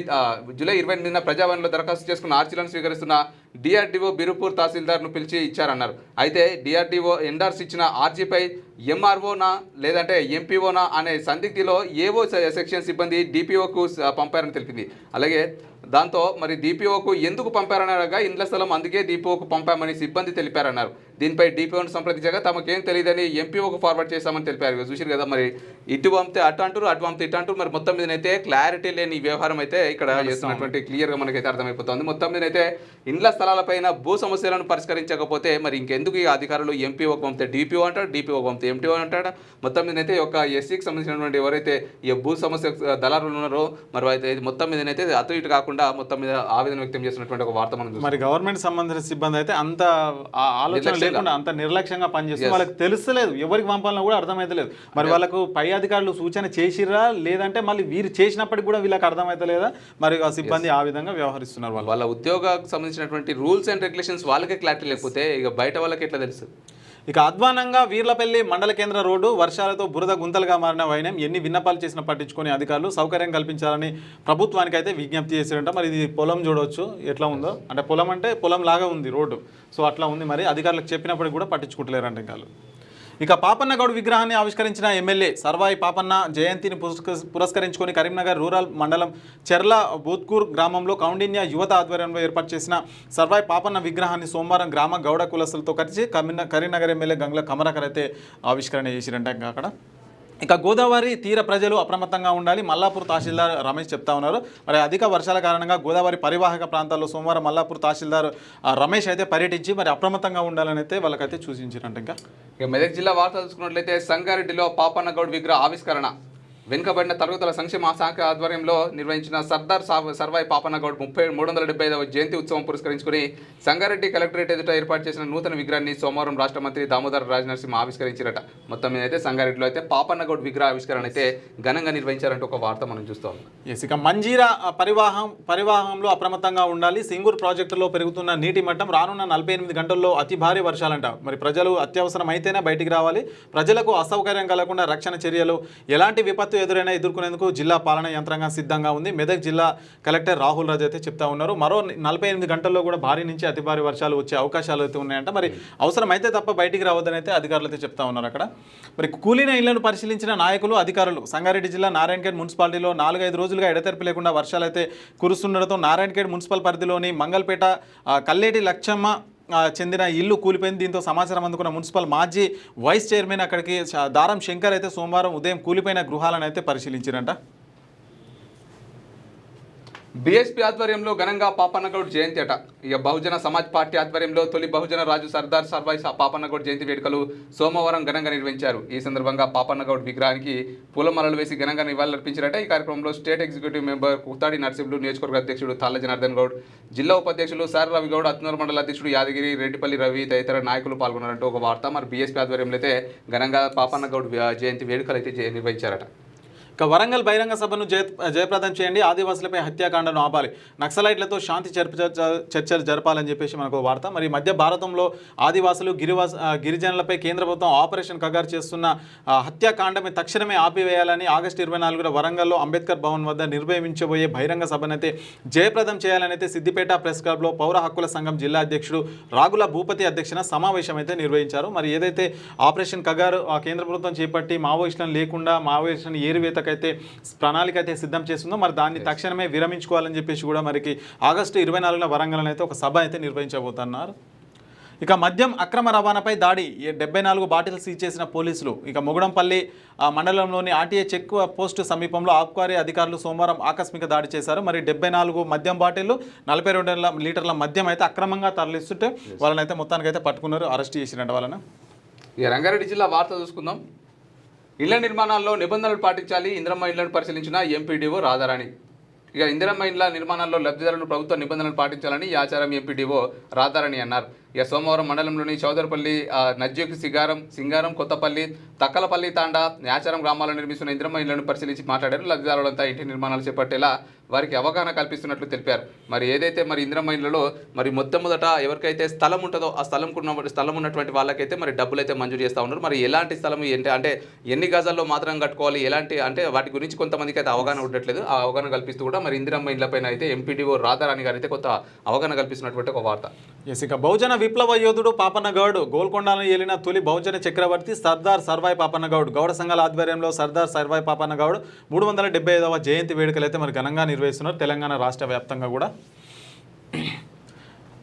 జూలై 28న ప్రజావాణిలో దరఖాస్తు చేసుకున్న ఆర్జీలను స్వీకరిస్తున్న డిఆర్డీఓ బీరుపూర్ తహసీల్దార్ను పిలిచి ఇచ్చారన్నారు. అయితే డిఆర్డీఓ ఎండార్స్ ఇచ్చిన ఆర్జీపై ఎంఆర్ఓనా లేదంటే ఎంపీఓనా అనే సందిగ్ధిలో ఏవో సెక్షన్ సిబ్బంది డిపిఓకు పంపారని తెలిపింది. అలాగే దాంతో మరి డిపిఓకు ఎందుకు పంపారనగా ఇండ్ల స్థలం అందుకే డిపిఓకు పంపామని సిబ్బంది తెలిపారన్నారు. దీనిపై డిపిఓను సంప్రదించగా తమకేం తెలియదని ఎంపీఓకు ఫార్వర్డ్ చేశామని తెలిపారు. చూసారు కదా, మరి ఇటు పంపితే అటు అంటారు, అటు పంపితే ఇటు అంటారు. మరి మొత్తం మీదనైతే క్లారిటీ లేని వ్యవహారం అయితే ఇక్కడ చేస్తున్నటువంటి క్లియర్గా మనకైతే అర్థమైపోతుంది. మొత్తం మీదనైతే ఇండ్ల స్థలాలపైన భూ సమస్యలను పరిష్కరించకపోతే మరి ఇంకెందుకు ఈ అధికారులు ఎంపీఓకి పంపితే డిపిఓ అంటాడు, డిపిఓకి పంపితే ఎంపీఓ అంటాడు. మొత్తం మీదనైతే ఒక ఎస్సీకి సంబంధించినటువంటి ఎవరైతే ఈ భూ సమస్య దళారులు ఉన్నారో మరి అయితే మొత్తం మీదనైతే అటు ఇటు కాకుండా మొత్తం మీద ఆవేదన వ్యక్తం చేసినటువంటి ఒక వార్త మనం మరి గవర్నమెంట్ సంబంధించిన సిబ్బంది అయితే అంత ఆలోచన లేకుండా అంత నిర్లక్ష్యంగా పనిచేస్తుంది. వాళ్ళకి తెలుస్తలేదు, ఎవరికి పంపాలన్నా కూడా అర్థమైతలేదు. మరి వాళ్ళకు పై అధికారులు సూచన చేసిరా లేదంటే మళ్ళీ వీరు చేసినప్పటికి కూడా వీళ్ళకి అర్థమైతలేదా? మరి ఆ సిబ్బంది ఆ విధంగా వ్యవహరిస్తున్నారు. వాళ్ళ ఉద్యోగానికి సంబంధించినటువంటి రూల్స్ అండ్ రెగ్యులేషన్స్ వాళ్ళకే క్లారిటీ లేకపోతే ఇక బయట వాళ్ళకి ఎట్లా తెలుసు? ఇక అధ్వానంగా వీర్లపల్లి మండల కేంద్ర రోడ్డు వర్షాలతో బురద గుంతలుగా మారిన వైనం ఎన్ని విన్నపాలు చేసినా పట్టించుకొని అధికారులు సౌకర్యం కల్పించాలని ప్రభుత్వానికి అయితే విజ్ఞప్తి చేశారంట. మరి ఇది పొలం చూడవచ్చు ఎట్లా ఉందో, అంటే పొలం అంటే పొలం లాగా ఉంది రోడ్డు, సో అట్లా ఉంది. మరి అధికారులకు చెప్పినప్పటికి కూడా పట్టించుకుంటలేరంట ఇంకా. ఇక పాపన్న గౌడ్ విగ్రహాన్ని ఆవిష్కరించిన ఎమ్మెల్యే సర్వాయి పాపన్న జయంతిని పురస్కరించుకొని కరీంనగర్ రూరల్ మండలం చెర్ల బూత్కూర్ గ్రామంలో కౌండిన్య యువత ఆధ్వర్యంలో ఏర్పాటు చేసిన సర్వాయి పాపన్న విగ్రహాన్ని సోమవారం గ్రామ గౌడ కులస్తులతో కలిసి కరీంనగర్ ఎమ్మెల్యే గంగుల కమరాకర్ అయితే ఆవిష్కరణ చేసిరంట. ఇంకా అక్కడ ఇక గోదావరి తీర ప్రజలు అప్రమత్తంగా ఉండాలి, మల్లాపూర్ తహసీల్దార్ రమేష్ చెప్తా ఉన్నారు. మరి అధిక వర్షాల కారణంగా గోదావరి పరివాహక ప్రాంతాల్లో సోమవారం మల్లాపూర్ తహసీల్దార్ రమేష్ అయితే పర్యటించి మరి అప్రమత్తంగా ఉండాలని అయితే వాళ్ళకైతే సూచించారంట. ఇంకా మెదక్ జిల్లా వార్త చూసుకున్నట్లయితే సంగారెడ్డిలో పాపన్న గౌడ్ విగ్రహ ఆవిష్కరణ. వెనుకబడిన తరగతుల సంక్షేమ శాఖ ఆధ్వర్యంలో నిర్వహించిన సర్దార్ సర్వాయి పాపన్న గౌడ్ 375వ జయంతి ఉత్సవం పురస్కరించుకుని సంగారెడ్డి కలెక్టరేట్ ఎదుట ఏర్పాటు చేసిన నూతన విగ్రహాన్ని సోమవారం రాష్ట్ర మంత్రి దామోదర్ రాజనరసింహ ఆవిష్కరించారట. మొత్తం మీద అయితే సంగారెడ్డిలో అయితే పాపన్న గౌడ్ విగ్రహ ఆవిష్కరణ అయితే ఘనంగా నిర్వహించారంటే ఒక వార్త మనం చూస్తాం. ఇక మంజీరా పరివాహంలో అప్రమత్తంగా ఉండాలి. సింగూర్ ప్రాజెక్టులో పెరుగుతున్న నీటి మట్టం రానున్న 48 గంటల్లో అతి భారీ వర్షాలంట. మరి ప్రజలు అత్యవసరం అయితేనే బయటికి రావాలి. ప్రజలకు అసౌకర్యం కలగకుండా రక్షణ చర్యలు, ఎలాంటి విపత్తు ఎదురైనా ఎదుర్కొనేందుకు జిల్లా పాలనా యంత్రాంగం సిద్ధంగా ఉంది. మెదక్ జిల్లా కలెక్టర్ రాహుల్ రాజ్ అయితే చెప్తా ఉన్నారు. మరో 48 గంటల్లో కూడా భారీ నుంచి అతి భారీ వర్షాలు వచ్చే అవకాశాలు అయితే ఉన్నాయంట. మరి అవసరమైతే తప్ప బయటికి రావద్దని అయితే అధికారులు అయితే చెప్తా ఉన్నారు అక్కడ. మరి కూలిన ఇళ్లను పరిశీలించిన నాయకులు, అధికారులు. సంగారెడ్డి జిల్లా నారాయణఖేడ్ మున్సిపాలిటీలో 4-5 రోజులుగా ఎడతెరిపి లేకుండా వర్షాలు అయితే కురుస్తుండటంతో నారాయణఖేడ్ మున్సిపల్ పరిధిలోని మంగల్పేట కల్లేటి లక్షమ్మ చెందిన ఇల్లు కూలిపోయింది. దీంతో సమాచారం అందుకున్న మున్సిపల్ మాజీ వైస్ చైర్మన్ అక్కడికి దారం శంకర్ అయితే సోమవారం ఉదయం కూలిపోయిన గృహాలను అయితే పరిశీలించారంట. బీఎస్పీ ఆధ్వర్యంలో ఘనంగా పాపన్నగౌడ్ జయంతి అట. ఇక బహుజన సమాజ్ పార్టీ ఆధ్వర్యంలో తొలి బహుజన రాజు సర్దార్ సర్వాయి పాపన్నగౌడ్ జయంతి వేడుకలు సోమవారం ఘనంగా నిర్వహించారు. ఈ సందర్భంగా పాపన్నగౌడ్ విగ్రహానికి పూలమాలలు వేసి ఘనంగా నివాళులర్పించారట. ఈ కార్యక్రమంలో state executive member Kuthadi Narasimhulu, నియోజకవర్గ అధ్యక్షుడు తాళ్ళ జనార్దన్ గౌడ్, జిల్లా ఉపాధ్యక్షులు సార్ రవి గౌడ్, అత్నూరు మండల అధ్యక్షుడు యాదగిరి, రెడ్డిపల్లి రవి తదితర నాయకులు పాల్గొన్నారంటూ ఒక వార్త. మరి బీఎస్పీ ఆధ్వర్యంలో అయితే ఘనంగా పాపన్నగౌడ్ జయంతి వేడుకలు అయితే నిర్వహించారట. ఇక వరంగల్ బహిరంగ సభను జయప్రదం చేయండి, ఆదివాసులపై హత్యాకాండను ఆపాలి, నక్సలైట్లతో శాంతి చర్చలు జరపాలని చెప్పేసి మనకు వార్త. మరి మధ్య భారతంలో ఆదివాసులు గిరిజనులపై కేంద్ర ప్రభుత్వం ఆపరేషన్ కగారు చేస్తున్న హత్యాకాండమే తక్షణమే ఆపివేయాలని ఆగస్టు 24న వరంగల్లో అంబేద్కర్ భవన్ వద్ద నిర్వహించబోయే బహిరంగ సభనైతే జయప్రదం చేయాలని అయితే సిద్దిపేట ప్రెస్ క్లబ్లో పౌర హక్కుల సంఘం జిల్లా అధ్యక్షుడు రాగుల భూపతి అధ్యక్షన సమావేశం అయితే నిర్వహించారు. మరి ఏదైతే ఆపరేషన్ కగారు కేంద్ర ప్రభుత్వం చేపట్టి మావోయిస్టులను లేకుండా మావోయిస్టులను ఏరువేత అయితే ప్రణాళిక అయితే సిద్ధం చేస్తుందో మరి దాన్ని తక్షణమే విరమించుకోవాలని చెప్పేసి కూడా మరికి ఆగస్టు 24న వరంగల్ అయితే ఒక సభ అయితే నిర్వహించబోతున్నారు. ఇక మద్యం అక్రమ రవాణాపై దాడి 74 బాటిల్స్ సీజ్ చేసిన పోలీసులు. ఇక మొగుడంపల్లి మండలంలోని ఆర్టీఏ చెక్ పోస్టు సమీపంలో ఆబ్కారీ అధికారులు సోమవారం ఆకస్మిక దాడి చేశారు. మరి 74 మద్యం బాటిళ్లు 42 లీటర్ల మద్యం అయితే అక్రమంగా తరలిస్తుంటే వాళ్ళని అయితే మొత్తానికి అయితే పట్టుకున్నారు, అరెస్ట్ చేసినట్టు వాళ్ళని. ఇక రంగారెడ్డి జిల్లా వార్త చూసుకుందాం. ఇళ్ల నిర్మాణాల్లో నిబంధనలు పాటించాలి, ఇందిరమ్మ ఇళ్లను పరిశీలించిన ఎంపీడీఓ రాధారాణి. ఇక ఇందిరమ్మ ఇళ్ల నిర్మాణాల్లో లబ్ధిదారులు ప్రభుత్వ నిబంధనలు పాటించాలని ఈ ఆచారం ఎంపీడీఓ రాధారాణి అన్నారు. ఇక సోమవారం మండలంలోని చౌదరపల్లి, నజ్జోకి సింగారం, కొత్తపల్లి, తక్కలపల్లి తాండా, యాచారం గ్రామాల్లో నిర్మిస్తున్న ఇందిరమ్మ ఇళ్లను పరిశీలించి మాట్లాడారు. లబ్ధిదారులంతా ఇంటి నిర్మాణాలు చేపట్టేలా వారికి అవగాహన కల్పిస్తున్నట్లు తెలిపారు. మరి ఏదైతే మరి ఇందిరమ్మ ఇళ్లలో మరి మొట్టమొదట ఎవరికైతే స్థలం ఉంటుందో ఆ స్థలం ఉన్నటువంటి వాళ్ళకైతే మరి డబ్బులు అయితే మంజూరు చేస్తూ ఉన్నారు. మరి ఎలాంటి స్థలం ఏంటి అంటే ఎన్ని గజాల్లో మాత్రం కట్టుకోవాలి, ఎలాంటి అంటే వాటి గురించి కొంతమందికి అయితే అవగాహన ఉండట్లేదు. ఆ అవగాహన కల్పిస్తూ కూడా మరి ఇందిరమ్మ ఇళ్లపైన అయితే ఎంపీడీఓ రాధారాణి గారు అయితే కొంత అవగాహన కల్పిస్తున్నటువంటి ఒక వార్త. ఇక బహుజన విప్లవ యోధుడు పాపన్నగౌడ్ గోల్కొండను ఏలిన తొలి బహుజన చక్రవర్తి సర్దార్ సర్వాయి పాపన్నగౌడ్ గౌడ సంఘాల ఆధ్వర్యంలో సర్దార్ సర్వాయి పాపన్నగౌడ్ 375వ జయంతి వేడుకలు అయితే మరి ఘనంగా నిర్వహిస్తున్నారు తెలంగాణ రాష్ట్ర వ్యాప్తంగా కూడా.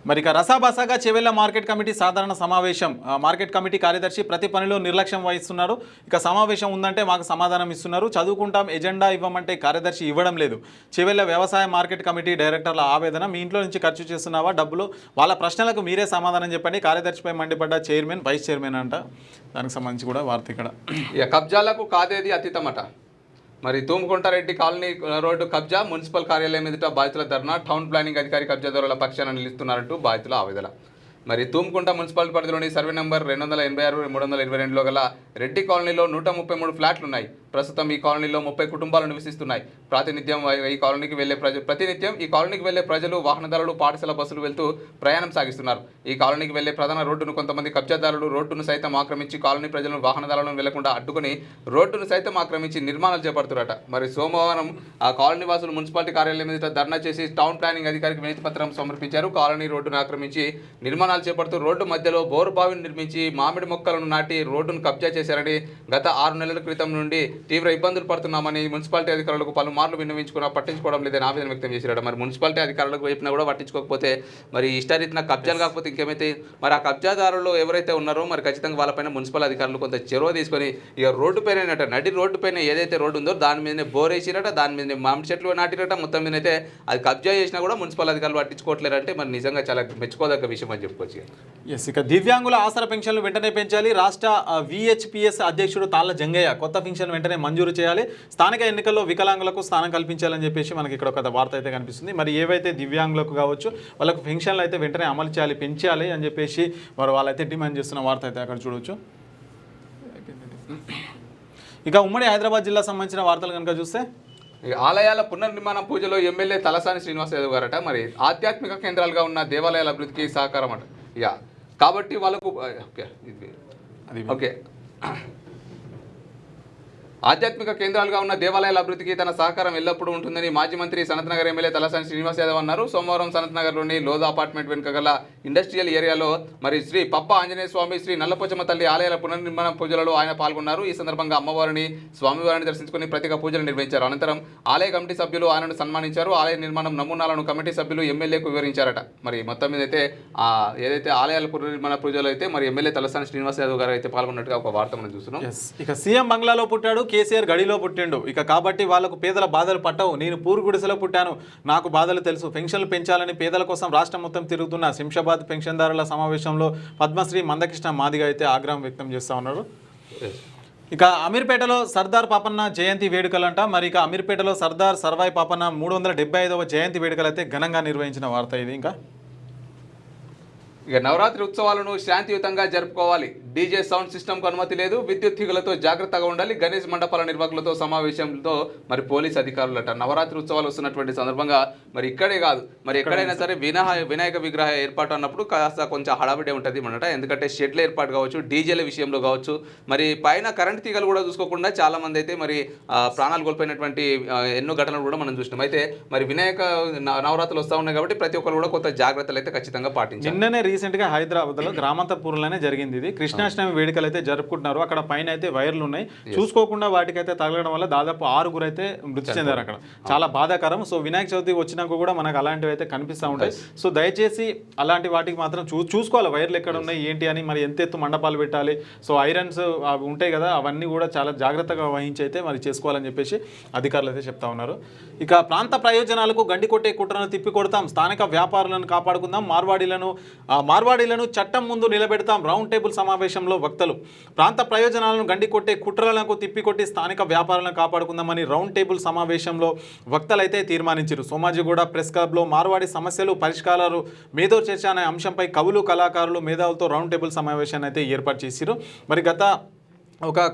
మరి ఇక రసాబసాగా చెవెళ్ళ మార్కెట్ కమిటీ సాధారణ సమావేశం. మార్కెట్ కమిటీ కార్యదర్శి ప్రతి పనిలో నిర్లక్ష్యం వహిస్తున్నారు. ఇక సమావేశం ఉందంటే మాకు సమాధానం ఇస్తున్నారు, చదువుకుంటాం ఎజెండా ఇవ్వమంటే కార్యదర్శి ఇవ్వడం లేదు. చెవెళ్ళ వ్యవసాయ మార్కెట్ కమిటీ డైరెక్టర్ల ఆవేదన, మీ ఇంట్లో నుంచి ఖర్చు చేస్తున్నావా డబ్బులు, వాళ్ళ ప్రశ్నలకు మీరే సమాధానం చెప్పండి. కార్యదర్శిపై మండిపడ్డ చైర్మన్, వైస్ చైర్మన్ అంట. దానికి సంబంధించి కూడా వార్త ఇక్కడ. ఇక కబ్జాలకు కాదేది అతీతమట. మరి తూముకుంటారెడ్డి కాలనీ రోడ్డు కబ్జా, మున్సిపల్ కార్యాలయం ఎదుట బాధితుల ధర్నా, టౌన్ ప్లానింగ్ అధికారి కబ్జాదారుల పక్షాన నిలుస్తున్నారంటూ బాధితుల ఆవేదన. మరి తూముకుంట మున్సిపాలిటీ పరిధిలోని సర్వే నెంబర్ 286, 322లో గల రెడ్డి కాలనీలో 133 ఫ్లాట్లు ఉన్నాయి. ప్రస్తుతం ఈ కాలనీలో 30 కుటుంబాలు నివసిస్తున్నాయి. ప్రతినిత్యం ఈ కాలనీకి వెళ్లే ప్రజలు, వాహనదారులు, పాఠశాల బస్సులు వెళ్తూ ప్రయాణం సాగిస్తున్నారు. ఈ కాలనీకి వెళ్లే ప్రధాన రోడ్డును కొంతమంది కబ్జాదారులు రోడ్డును సైతం ఆక్రమించి కాలనీ ప్రజలను, వాహనదారులను వెళ్లకుండా అడ్డుకుని రోడ్డును సైతం ఆక్రమించి నిర్మాణాలు చేపడుతున్నారట. మరి సోమవారం ఆ కాలనీ వాసులు మున్సిపాలిటీ కార్యాలయం మీద ధర్నా చేసి టౌన్ ప్లానింగ్ అధికారికి వినతి పత్రం సమర్పించారు. కాలనీ రోడ్డును ఆక్రమించి నిర్మాణాలు చేపడుతూ రోడ్డు మధ్యలో బోరు బావిని నిర్మించి మామిడి మొక్కలను నాటి రోడ్డును కబ్జా చేశారని, గత 6 నెలల క్రితం నుండి తీవ్ర ఇబ్బందులు పడుతున్నామని మున్సిపాలిటీ అధికారులకు పలుమార్లు విన్నవించుకున్నా పట్టించుకోవడం లేదని ఆవేదన వ్యక్తం చేశారట. మరి మున్సిపాలిటీ అధికారులకు వైపున కూడా పట్టించుకోకపోతే మరి ఇష్టారీతిన కబ్జాలు కాకపోతే ఇంకేమైతే మరి ఆ కబ్జాదారులు ఎవరైతే ఉన్నారో మరి ఖచ్చితంగా వాళ్ళపైన మున్సిపల్ అధికారులు కొంత చొరవ తీసుకొని ఇక రోడ్డు పైన నడి రోడ్డు పైన ఏదైతే రోడ్డు ఉందో దాని మీదనే బోర్ వేసిరట, దాని మీద మామిడి చెట్లు నాటిరట. మొత్తం మీద అయితే అది కబ్జా చేసినా కూడా మున్సిపల్ అధికారులు పట్టించుకోవట్లేరంటే మరి నిజంగా చాలా మెచ్చుకోదగ్గ విషయం అని చెప్పుకోవచ్చు. ఇక దివ్యాంగుల ఆసరా పెన్షన్లు వెంటనే పెంచాలి. రాష్ట్ర VHPS అధ్యక్షుడు తాళ్ళ జంగయ్య కొత్త పెన్షన్ వెంటనే మంజూరు చేయాలి. స్థానిక ఎన్నికల్లో వికలాంగులకు స్థానం కల్పించాలని చెప్పేసి మనకి ఇక్కడ ఒక వార్త అయితే కనిపిస్తుంది. మరి ఏవైతే దివ్యాంగులకు కావచ్చు వాళ్ళకు పెన్షన్లు అయితే వెంటనే అమలు చేయాలి, పెంచాలి అని చెప్పేసి మరి వాళ్ళైతే డిమాండ్ చేస్తున్న వార్త అయితే అక్కడ చూడవచ్చు. ఇక ఉమ్మడి హైదరాబాద్ జిల్లా సంబంధించిన వార్తలు కనుక చూస్తే ఆలయాల పునర్నిర్మాణ పూజలో ఎమ్మెల్యే తలసాని శ్రీనివాస్ యాదవ్ గారట. మరి ఆధ్యాత్మిక కేంద్రాలుగా ఉన్న దేవాలయాల అభివృద్ధికి సహకారం అట. కాబట్టి వాళ్ళకు ఓకే ఆధ్యాత్మిక కేంద్రాలుగా ఉన్న దేవాలయాల అభివృద్ధికి తన సహకారం ఎల్లప్పుడూ ఉంటుందని మాజీ మంత్రి సనత్నగర్ ఎమ్మెల్యే తలసాని శ్రీనివాస్ యాదవ్ అన్నారు. సోమవారం సనత్నగర్లోని లోధా అపార్ట్మెంట్ వెనుక గల ఇండస్ట్రియల్ ఏరియాలో మరి శ్రీ పప్ప ఆంజనేయ స్వామి, శ్రీ నల్లపోచమ్మ తల్లి ఆలయాల పునర్నిర్మాణ పూజలలో ఆయన పాల్గొన్నారు. ఈ సందర్భంగా అమ్మవారిని, స్వామివారిని దర్శించుకుని ప్రత్యేక పూజలు నిర్వహించారు. అనంతరం ఆలయ కమిటీ సభ్యులు ఆయనను సన్మానించారు. ఆలయ నిర్మాణం నమూనాలను కమిటీ సభ్యులు ఎమ్మెల్యేకు వివరించారట. మరి మొత్తం మీద అయితే ఏదైతే ఆలయాల పునర్నిర్మాణ పూజలు అయితే మరి ఎమ్మెల్యే తలసాని శ్రీనివాస్ యాదవ్ గారు అయితే పాల్గొన్నట్టుగా ఒక వార్త మనం చూస్తున్నాం. ఇక సీఎం బంగ్లాలో పుట్టాడు కేసీఆర్ గడిలో పుట్టిండు ఇక కాబట్టి వాళ్ళకు పేదల బాధలు పట్టవు. నేను పూరు గుడిసెలో పుట్టాను, నాకు బాధలు తెలుసు. పెన్షన్లు పెంచాలని పేదల కోసం రాష్ట్రం మొత్తం తిరుగుతున్న శంషాబాద్ పెన్షన్దారుల సమావేశంలో పద్మశ్రీ మందకృష్ణ మాదిగ అయితే ఆగ్రహం వ్యక్తం చేస్తూ ఉన్నారు. ఇక అమీర్పేటలో సర్దార్ పాపన్న జయంతి వేడుకలంట. మరి ఇక అమీర్పేటలో సర్దార్ సర్వాయి పాపన్న 375వ జయంతి వేడుకలు అయితే ఘనంగా నిర్వహించిన వార్త ఇది. ఇంకా ఇక నవరాత్రి ఉత్సవాలను శాంతియుతంగా జరుపుకోవాలి. డీజే సౌండ్ సిస్టమ్కు అనుమతి లేదు. విద్యుత్ తీగలతో జాగ్రత్తగా ఉండాలి. గణేష్ మండపాల నిర్వాహకులతో సమావేశంతో మరి పోలీస్ అధికారులట. నవరాత్రి ఉత్సవాలు వస్తున్నటువంటి సందర్భంగా మరి ఇక్కడే కాదు మరి ఎక్కడైనా సరే వినాయక విగ్రహ ఏర్పాటు అన్నప్పుడు కాస్త కొంచెం హడావిడే ఉంటుంది అనమాట. ఎందుకంటే షెడ్ల ఏర్పాటు కావచ్చు, డీజేల విషయంలో కావచ్చు, మరి పైన కరెంట్ తీగలు కూడా చూసుకోకుండా చాలా మంది అయితే మరి ప్రాణాలు కోల్పోయినటువంటి ఎన్నో ఘటనలు కూడా మనం చూసినాం. అయితే మరి వినాయక నవరాత్రులు వస్తూ ఉన్నాయి కాబట్టి ప్రతి ఒక్కరు కూడా కొంత జాగ్రత్తలు అయితే ఖచ్చితంగా పాటించాలి. నిన్ననే రీసెంట్గా హైదరాబాద్లో గ్రామాంతపూర్లోనే జరిగింది ఇది. కృష్ణాష్టమి వేడుకలు అయితే జరుపుకుంటున్నారు. అక్కడ పైన అయితే వైర్లు ఉన్నాయి, చూసుకోకుండా వాటికైతే తగలడం వల్ల దాదాపు 6 అయితే మృతి చెందారు. అక్కడ చాలా బాధాకరం. సో వినాయక చవితి వచ్చినాక కూడా మనకు అలాంటివి అయితే కనిపిస్తూ ఉంటాయి. సో దయచేసి అలాంటి వాటికి మాత్రం చూసుకోవాలి, వైర్లు ఎక్కడ ఉన్నాయి ఏంటి అని, మరి ఎంత ఎత్తు మండపాలు పెట్టాలి, సో ఐరన్స్ అవి ఉంటాయి కదా, అవన్నీ కూడా చాలా జాగ్రత్తగా వహించి అయితే మరి చేసుకోవాలని చెప్పేసి అధికారులు అయితే చెప్తా ఉన్నారు. ఇక ప్రాంత ప్రయోజనాలకు గండి కొట్టే కుట్రను తిప్పికొడతాం, స్థానిక వ్యాపారులను కాపాడుకుందాం, మార్వాడీలను చట్టం ముందు నిలబెడతాం. రౌండ్ టేబుల్ సమావేశంలో వక్తలు ప్రాంత ప్రయోజనాలను గండి కొట్టే కుట్రలకు తిప్పికొట్టి స్థానిక వ్యాపారులను కాపాడుకుందామని రౌండ్ టేబుల్ సమావేశంలో వక్తలైతే తీర్మానించారు. సోమాజిగూడ ప్రెస్ క్లబ్లో మార్వాడి సమస్యలు పరిష్కారాలు మేధో చర్చ అనే అంశంపై కవులు, కళాకారులు, మేధావులతో రౌండ్ టేబుల్ సమావేశాన్ని అయితే ఏర్పాటు చేశారు. మరి గత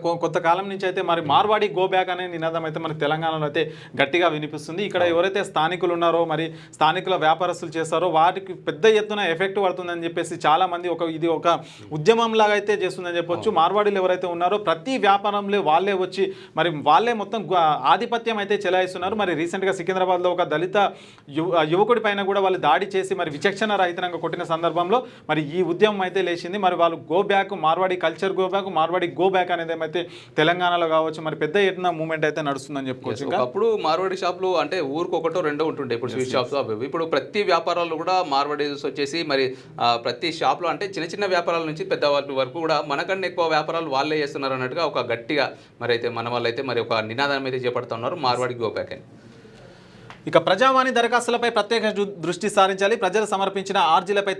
కొంత కాలం నుంచి అయితే మరి మార్వాడి గో బ్యాక్ అనే నినాదం అయితే మనకి తెలంగాణలో అయితే గట్టిగా వినిపిస్తుంది. ఇక్కడ ఎవరైతే స్థానికులు ఉన్నారో, మరి స్థానికుల వ్యాపారస్తులు చేస్తారో వాటికి పెద్ద ఎత్తున ఎఫెక్ట్ పడుతుందని చెప్పేసి చాలామంది ఇది ఒక ఉద్యమం లాగా అయితే చేస్తుందని చెప్పొచ్చు. మార్వాడీలు ఎవరైతే ఉన్నారో ప్రతి వ్యాపారంలో వాళ్ళే వచ్చి మరి వాళ్ళే మొత్తం ఆధిపత్యం అయితే చెలాయిస్తున్నారు. మరి రీసెంట్గా సికింద్రాబాద్లో ఒక దళిత యువకుడి పైన కూడా వాళ్ళు దాడి చేసి మరి విచక్షణ రహితంగా కొట్టిన సందర్భంలో మరి ఈ ఉద్యమం అయితే లేచింది. మరి వాళ్ళు go back, Marwadi culture go back, Marwadi go back అనేది ఏమైతే తెలంగాణలో కావచ్చు మరి పెద్ద ఎత్తున మూవ్మెంట్ అయితే నడుస్తుందని చెప్పుకోవచ్చు. అప్పుడు మార్వాడి షాపులు అంటే ఊరికి ఒకటో రెండో ఉంటుండే, ఇప్పుడు స్వీట్ షాప్స్ అవి. ఇప్పుడు ప్రతి వ్యాపారాలు కూడా మార్వాడీస్ వచ్చేసి మరి ప్రతి షాప్లో అంటే చిన్న చిన్న వ్యాపారాల నుంచి పెద్ద వాళ్ళ వరకు కూడా మనకన్నా ఎక్కువ వ్యాపారాలు వాళ్ళే చేస్తున్నారు అన్నట్టుగా ఒక గట్టిగా మరి అయితే మన వాళ్ళు అయితే మరి ఒక నినాదం అయితే చేపడుతున్నారు, మార్వాడి గో బ్యాక్ అని. ఇక ప్రజావాణి దరఖాస్తులపై ప్రత్యేక దృష్టి సారించాలి, ప్రజలు సమర్పించిన ఆర్జీలపై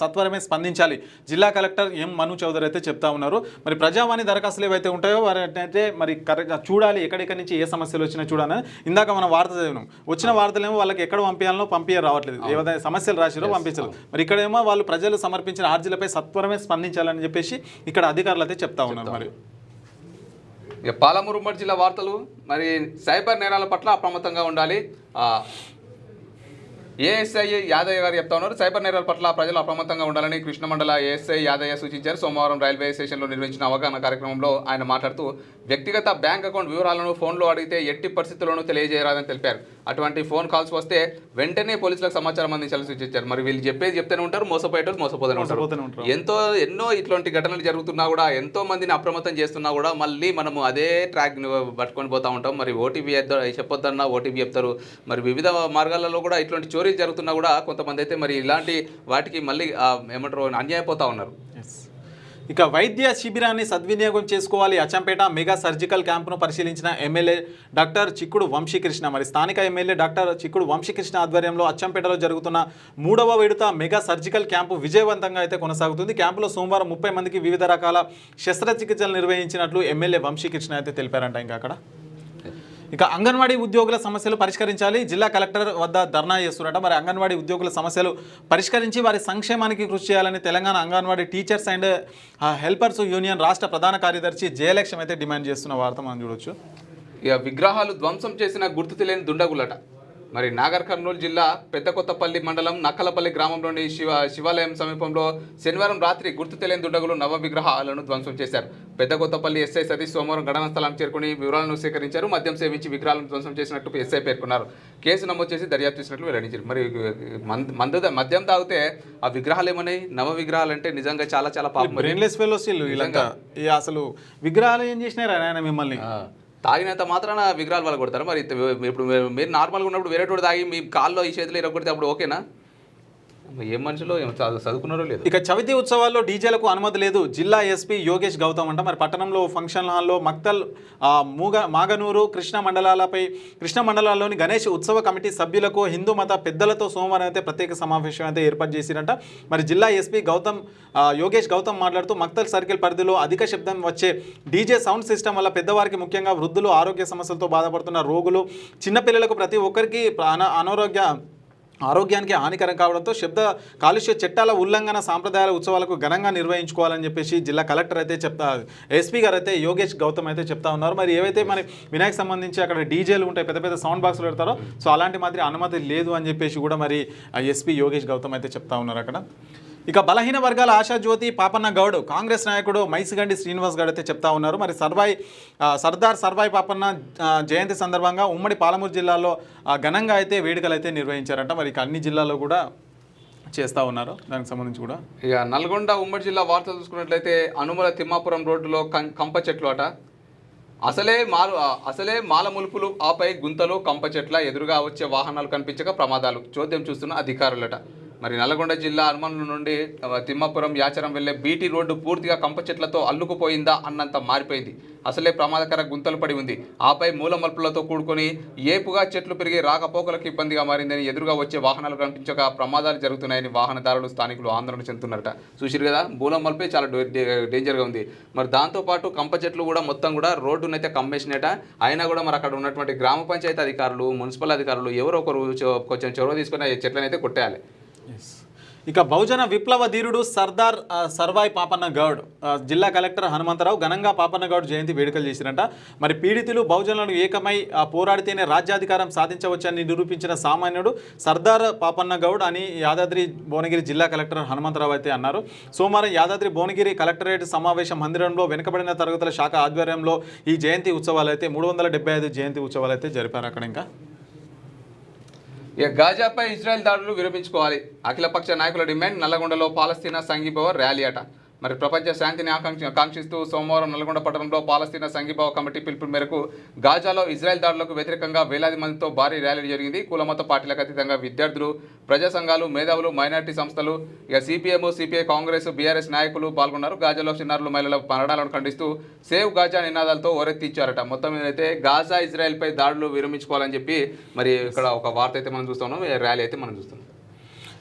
సత్వరమే స్పందించాలి. జిల్లా కలెక్టర్ ఎం మను చౌదరి అయితే చెప్తా ఉన్నారు. మరి ప్రజావాణి దరఖాస్తులు ఏవైతే ఉంటాయో వారైతే మరి కరెక్ట్గా చూడాలి, ఎక్కడెక్కడి నుంచి ఏ సమస్యలు వచ్చినా చూడాలని. ఇందాక మనం వార్త చదివినాం, వచ్చిన వార్తలేమో వాళ్ళకి ఎక్కడ పంపించాలో రావట్లేదు, ఏదైనా సమస్యలు రాసిరో పంపించరు. మరి ఇక్కడేమో వాళ్ళు ప్రజలు సమర్పించిన ఆర్జీలపై సత్వరమే స్పందించాలని చెప్పేసి ఇక్కడ అధికారులు అయితే చెప్తా ఉన్నారు. మరి ఇక పాలమూరు ఉమ్మడి జిల్లా వార్తలు. మరి సైబర్ నేరాల పట్ల అప్రమత్తంగా ఉండాలి. ఏఎస్ఐ యాదయ్య గారు చెప్తా ఉన్నారు. సైబర్ నేరాల పట్ల ప్రజలు అప్రమత్తంగా ఉండాలని కృష్ణ మండల ఏఎస్ఐ యాదయ్య సూచించారు. సోమవారం రైల్వే స్టేషన్లో నిర్వహించిన అవగాహన కార్యక్రమంలో ఆయన మాట్లాడుతూ వ్యక్తిగత బ్యాంక్ అకౌంట్ వివరాలను ఫోన్లో అడిగితే ఎట్టి పరిస్థితుల్లోనూ తెలియజేయరాదని తెలిపారు. అటువంటి ఫోన్ కాల్స్ వస్తే వెంటనే పోలీసులకు సమాచారం అందించాలని సూచించారు. మరి వీళ్ళు చెప్తూనే ఉంటారు, మోసపోయేటోళ్ళు మోసపోతూనే ఉంటారు. ఎన్నో ఇట్లాంటి ఘటనలు జరుగుతున్నా కూడా, ఎంతో మందిని అప్రమత్తం చేస్తున్నా కూడా మళ్ళీ మనము అదే ట్రాక్ పట్టుకొని పోతూ ఉంటాం. మరి ఓటీపీ చెప్పొద్దన్నా ఓటీపీ చెప్తారు. మరి వివిధ మార్గాలలో కూడా ఇట్లాంటి చోరీ జరుగుతున్నా కూడా కొంతమంది అయితే మరి ఇలాంటి వాటికి మళ్ళీ ఏమంటారు అన్యాయపోతా ఉన్నారు. ఇక వైద్య శిబిరాన్ని సద్వినియోగం చేసుకోవాలి. అచ్చంపేట మెగా సర్జికల్ క్యాంపును పరిశీలించిన ఎమ్మెల్యే డాక్టర్ చిక్కుడు వంశీకృష్ణ. మరి స్థానిక ఎమ్మెల్యే డాక్టర్ చిక్కుడు వంశీకృష్ణ ఆధ్వర్యంలో అచ్చంపేటలో జరుగుతున్న 3వ విడత మెగా సర్జికల్ క్యాంపు విజయవంతంగా అయితే కొనసాగుతుంది. క్యాంపులో సోమవారం 30 మందికి వివిధ రకాల శస్త్రచికిత్సలు నిర్వహించినట్లు ఎమ్మెల్యే వంశీకృష్ణ అయితే తెలిపారంట. ఇంకా అక్కడ ఇక అంగన్వాడీ ఉద్యోగుల సమస్యలు పరిష్కరించాలి, జిల్లా కలెక్టర్ వద్ద ధర్నా చేస్తున్నట. మరి అంగన్వాడీ ఉద్యోగుల సమస్యలు పరిష్కరించి వారి సంక్షేమానికి కృషి చేయాలని Telangana anganwadi teachers and helpers union రాష్ట్ర ప్రధాన కార్యదర్శి జయలక్ష్మి అయితే డిమాండ్ చేస్తున్న వార్త మనం చూడొచ్చు. ఇక విగ్రహాలు ధ్వంసం చేసిన గుర్తు తెలియని దుండగులట. మరి నాగర్ కర్నూలు జిల్లా పెద్దకొత్తపల్లి మండలం నక్కలపల్లి గ్రామంలోని శివాలయం సమీపంలో శనివారం రాత్రి గుర్తు తెలియని దుండగులు నవ విగ్రహాలను ధ్వంసం చేశారు. పెద్దకొత్తపల్లి ఎస్ఐ సతీష్ సోమవారం ఘటనా స్థలానికి చేరుకుని వివరాలను సేకరించారు. మద్యం సేవించి విగ్రహాలను ధ్వంసం చేసినట్టు ఎస్ఐ పేర్కొన్నారు. కేసు నమోదు చేసి దర్యాప్తు చేసినట్లు వెల్లడించారు. మరి మద్యం తాగితే ఆ విగ్రహాలు ఏమన్నాయి, నవ విగ్రహాలు అంటే నిజంగా చాలా చాలా పాపం. బ్రెయిన్లెస్ ఫెలోస్ అసలు విగ్రహాలు ఏం చేసినారు ఆయన మిమ్మల్ని తాగినంత మాత్రాన విగ్రహాలు వాళ్ళు కొడతారు. మరి ఇప్పుడు మీరు నార్మల్గా ఉన్నప్పుడు వేరే తాగి మీ కాల్లో ఈ చేతిలో ఇరగొడితే అప్పుడు ఓకేనా? ఏం మనుషులు ఏం చదువుకున్నారో లేదు. ఇక చవితి ఉత్సవాల్లో డీజేలకు అనుమతి లేదు. జిల్లా ఎస్పీ యోగేష్ గౌతమ్ అంట. మరి పట్టణంలో ఫంక్షన్ హాల్లో మక్తల్ మాగనూరు కృష్ణ మండలాల్లోని గణేష్ ఉత్సవ కమిటీ సభ్యులకు హిందూ మత పెద్దలతో సోమవారం అయితే ప్రత్యేక సమావేశం అయితే ఏర్పాటు చేసిరంట. మరి జిల్లా ఎస్పీ యోగేష్ గౌతమ్ మాట్లాడుతూ మక్తల్ సర్కిల్ పరిధిలో అధిక శబ్దం వచ్చే డీజే సౌండ్ సిస్టమ్ వల్ల పెద్దవారికి ముఖ్యంగా వృద్ధులు, ఆరోగ్య సమస్యలతో బాధపడుతున్న రోగులు, చిన్నపిల్లలకు ప్రతి ఒక్కరికి ఆరోగ్యానికి హానికరం కావడంతో శబ్ద కాలుష్య చట్టాల ఉల్లంఘన సాంప్రదాయాల ఉత్సవాలకు ఘనంగా నిర్వహించుకోవాలని చెప్పేసి జిల్లా కలెక్టర్ అయితే ఎస్పీ గారు అయితే యోగేష్ గౌతమ్ అయితే చెప్తా ఉన్నారు. మరి ఏవైతే మరి వినాయక్ సంబంధించి అక్కడ డీజేలు ఉంటాయి, పెద్ద పెద్ద సౌండ్ బాక్సులు పెడతారో సో అలాంటి మాదిరి అనుమతి లేదు అని చెప్పేసి కూడా మరి ఎస్పీ యోగేష్ గౌతమ్ అయితే చెప్తా ఉన్నారు అక్కడ. ఇక బలహీన వర్గాల ఆశాజ్యోతి పాపన్న గౌడ్ కాంగ్రెస్ నాయకుడు మైసిగండి శ్రీనివాస్ గౌడ్ అయితే చెప్తా ఉన్నారు. మరి సర్దార్ సర్వాయి పాపన్న జయంతి సందర్భంగా ఉమ్మడి పాలమూరు జిల్లాలో ఘనంగా అయితే వేడుకలు అయితే నిర్వహించారంట. మరి అన్ని జిల్లాల్లో కూడా చేస్తూ ఉన్నారు. దానికి సంబంధించి కూడా ఇక నల్గొండ ఉమ్మడి జిల్లా వార్తలు చూసుకున్నట్లయితే అనుమల తిమ్మాపురం రోడ్డులో కంప చెట్లు అట. అసలే మాల ములుపులు, ఆపై గుంతలు, కంప చెట్ల ఎదురుగా వచ్చే వాహనాలు కనిపించక ప్రమాదాలు. చోద్యం చూస్తున్న అధికారులట. మరి నల్గొండ జిల్లా హనుమన్ల నుండి తిమ్మాపురం యాచరం వెళ్లే బీటీ రోడ్డు పూర్తిగా కంప చెట్లతో అల్లుకుపోయిందా అన్నంత మారిపోయింది. అసలే ప్రమాదకర గుంతలు పడి ఉంది. ఆపై మూల మలుపులతో కూడుకొని ఏపుగా చెట్లు పెరిగి రాకపోకలకు ఇబ్బందిగా మారిందని, ఎదురుగా వచ్చే వాహనాలు కనిపించక ప్రమాదాలు జరుగుతున్నాయని వాహనదారులు, స్థానికులు ఆందోళన చెందుతున్నారట. చూసిరు కదా, మూల మలుపే చాలా డేంజర్గా ఉంది. మరి దాంతోపాటు కంప చెట్లు కూడా మొత్తం కూడా రోడ్డునైతే కమ్మేసినట. అయినా కూడా మరి అక్కడ ఉన్నటువంటి గ్రామ పంచాయతీ అధికారులు, మున్సిపల్ అధికారులు ఎవరో ఒకరు కొంచెం చొరవ తీసుకుని ఆ చెట్లను అయితే కొట్టేయాలి. ఇక బహుజన విప్లవ ధీరుడు సర్దార్ సర్వాయి పాపన్న గౌడ్ జిల్లా కలెక్టర్ హనుమంతరావు ఘనంగా పాపన్న గౌడ్ జయంతి వేడుకలు చేసిరంట. మరి పీడితులు బహుజనులు ఏకమై పోరాడితేనే రాజ్యాధికారం సాధించవచ్చని నిరూపించిన సామాన్యుడు సర్దార్ పాపన్న గౌడ్ అని యాదాద్రి భువనగిరి జిల్లా కలెక్టర్ హనుమంతరావు అయితే అన్నారు. సోమవారం యాదాద్రి భువనగిరి కలెక్టరేట్ సమావేశ మందిరంలో వెనుకబడిన తరగతుల శాఖ ఆధ్వర్యంలో ఈ జయంతి ఉత్సవాలు అయితే 375 జయంతి ఉత్సవాలు అయితే జరిపారు అక్కడ. ఇంకా ఇక గాజాపై ఇజ్రాయెల్ దాడులు విరమించుకోవాలి. అఖిలపక్ష నాయకుల డిమాండ్. నల్లగొండలో పాలస్తీనా సంఘీభావ ర్యాలీ అట. మరి ప్రపంచ శాంతిని ఆకాంక్షిస్తూ సోమవారం నల్గొండ పట్టణంలో పాలస్తీనా సంఘీభావ కమిటీ పిలుపు మేరకు గాజాలో ఇజ్రాయెల్ దాడులకు వ్యతిరేకంగా వేలాది మందితో భారీ ర్యాలీ జరిగింది. కులమత పార్టీలకు అతీతంగా విద్యార్థులు, ప్రజా సంఘాలు, మేధావులు, మైనార్టీ సంస్థలు, ఇక సిపిఎం, సిపిఐ, కాంగ్రెస్, బీఆర్ఎస్ నాయకులు పాల్గొన్నారు. గాజాలో చిన్నారులు, మహిళల మరణాలను ఖండిస్తూ సేవ్ గాజా నినాదాలతో ఓరెత్తిచ్చారట. మొత్తం మీద అయితే గాజా ఇజ్రాయెల్పై దాడులు విరమించుకోవాలని చెప్పి మరి ఇక్కడ ఒక వార్త అయితే మనం చూస్తున్నాం, ర్యాలీ అయితే మనం చూస్తున్నాం.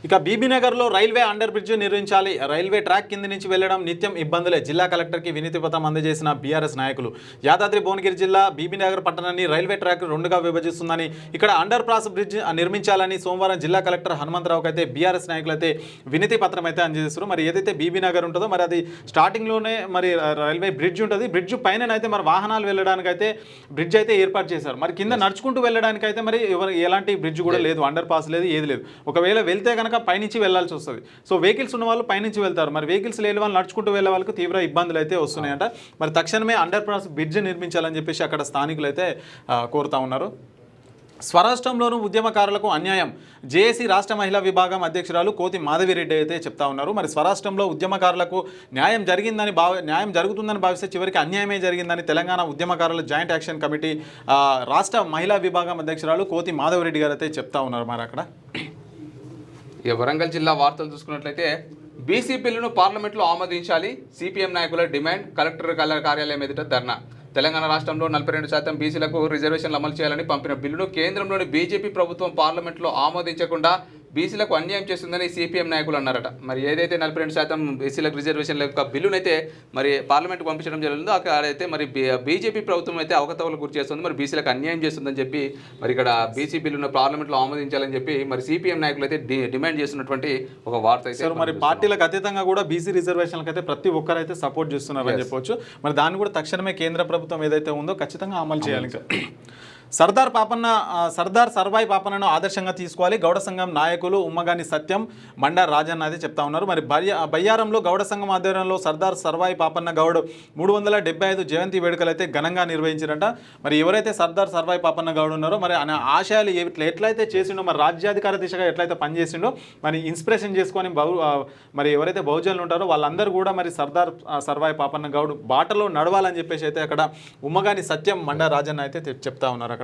ఇక బీబీనగర్లో రైల్వే అండర్ బ్రిడ్జ్ నిర్మించాలి. రైల్వే ట్రాక్ కింద నుంచి వెళ్లడం నిత్యం ఇబ్బందులే. జిల్లా కలెక్టర్కి వినతి పత్రం అందజేసిన బీఆర్ఎస్ నాయకులు. యాదాద్రి భువనగిరి జిల్లా బీబీనగర్ పట్టణాన్ని రైల్వే ట్రాక్ 2గా విభజిస్తుందని, ఇక్కడ అండర్ పాస్ బ్రిడ్జ్ నిర్మించాలని సోమవారం జిల్లా కలెక్టర్ హనుమంతరావుకి అయితే బీఆర్ఎస్ నాయకులు అయితే వినతి పత్రం అయితే అందజేస్తారు. మరి ఏదైతే బీబీనగర్ ఉంటుందో మరి అది స్టార్టింగ్లోనే మరి రైల్వే బ్రిడ్జ్ ఉంటుంది. బ్రిడ్జ్ పైన అయితే మరి వాహనాలు వెళ్ళడానికి అయితే బ్రిడ్జ్ అయితే ఏర్పాటు చేశారు. మరి కింద నడుచుకుంటూ వెళ్ళడానికి అయితే మరి ఎలాంటి బ్రిడ్జ్ కూడా లేదు, అండర్ పాస్ లేదు, ఏది లేదు. ఒకవేళ వెళ్తే కనుక పైనుంచి వెళ్లాల్సి వస్తుంది. సో వెహికల్స్ ఉన్న వాళ్ళు పైనుంచి వెళ్తారు. మరి వెహికల్స్ లేని వాళ్ళు నడుచుకుంటూ వెళ్ళే వాళ్ళకి తీవ్ర ఇబ్బందులు అయితే వస్తున్నాయంట. మరి తక్షణమే అండర్ పాస్ బ్రిడ్జ్ నిర్మించాలని చెప్పేసి అక్కడ స్థానికులు అయితే కోరుతా ఉన్నారు. స్వరాష్ట్రంలోనూ ఉద్యమకారులకు అన్యాయం. జేఏసీ రాష్ట్ర మహిళా విభాగం అధ్యక్షురాలు కోతి మాధవిరెడ్డి అయితే చెప్తా ఉన్నారు. మరి స్వరాష్ట్రంలో ఉద్యమకారులకు న్యాయం జరుగుతుందని భావిస్తే చివరికి అన్యాయమే జరిగిందని తెలంగాణ ఉద్యమకారుల జాయింట్ యాక్షన్ కమిటీ రాష్ట్ర మహిళా విభాగం అధ్యక్షురాలు కోతి మాధవిరెడ్డి గారు అయితే చెప్తా ఉన్నారు. మరి అక్కడ ఇక వరంగల్ జిల్లా వార్తలు చూసుకున్నట్లయితే బీసీ బిల్లును పార్లమెంట్లో ఆమోదించాలి. సిపిఎం నాయకుల డిమాండ్. కలెక్టర్ కార్యాలయం ఎదుట ధర్నా. తెలంగాణ రాష్ట్రంలో 42% బీసీలకు రిజర్వేషన్లు అమలు చేయాలని పంపిన బిల్లును కేంద్రంలోని బీజేపీ ప్రభుత్వం పార్లమెంట్లో ఆమోదించకుండా బీసీలకు అన్యాయం చేస్తుందని సిపిఎం నాయకులు అన్నారట. మరి ఏదైతే 42% బీసీలకు రిజర్వేషన్ల యొక్క బిల్లునైతే మరి పార్లమెంట్కి పంపించడం జరిగిందో అక్కడైతే మరి బీజేపీ ప్రభుత్వం అయితే అవకతవకలకు గురి చేస్తుంది, మరి బీసీలకు అన్యాయం చేస్తుందని చెప్పి మరి ఇక్కడ బీసీ బిల్లును పార్లమెంట్లో ఆమోదించాలని చెప్పి మరి సిపిఎం నాయకులు అయితే డిమాండ్ చేస్తున్నటువంటి ఒక వార్త అయితే మరి పార్టీలకు అతీతంగా కూడా బీసీ రిజర్వేషన్లకు అయితే ప్రతి ఒక్కరైతే సపోర్ట్ చేస్తున్నారని చెప్పవచ్చు. మరి దాన్ని కూడా తక్షణమే కేంద్ర ప్రభుత్వం ఏదైతే ఉందో ఖచ్చితంగా అమలు చేయాలి. సర్దార్ సర్వాయి పాపన్నను ఆదర్శంగా తీసుకోవాలి. గౌడ సంఘం నాయకులు ఉమ్మగాని సత్యం, మండార్ రాజన్న అయితే చెప్తా ఉన్నారు. మరి బయ్యారంలో గౌడ సంఘం ఆధ్వర్యంలో సర్దార్ సర్వాయి పాపన్న గౌడ్ 375 జయంతి వేడుకలు అయితే ఘనంగా నిర్వహించారంట. మరి ఎవరైతే సర్దార్ సర్వాయి పాపన్న గౌడ్ ఉన్నారో మరి ఆయన ఆశయాలు ఎట్లయితే చేసిండో, మరి రాజ్యాధికార దిశగా ఎట్లయితే పనిచేసిండో మరి ఇన్స్పిరేషన్ చేసుకొని మరి ఎవరైతే బహుజనులు ఉంటారో వాళ్ళందరూ కూడా మరి సర్దార్ సర్వాయి పాపన్న గౌడ్ బాటలో నడవాలని చెప్పేసి అయితే అక్కడ ఉమ్మగాని సత్యం, మండార్ రాజన్న అయితే చెప్తా ఉన్నారు.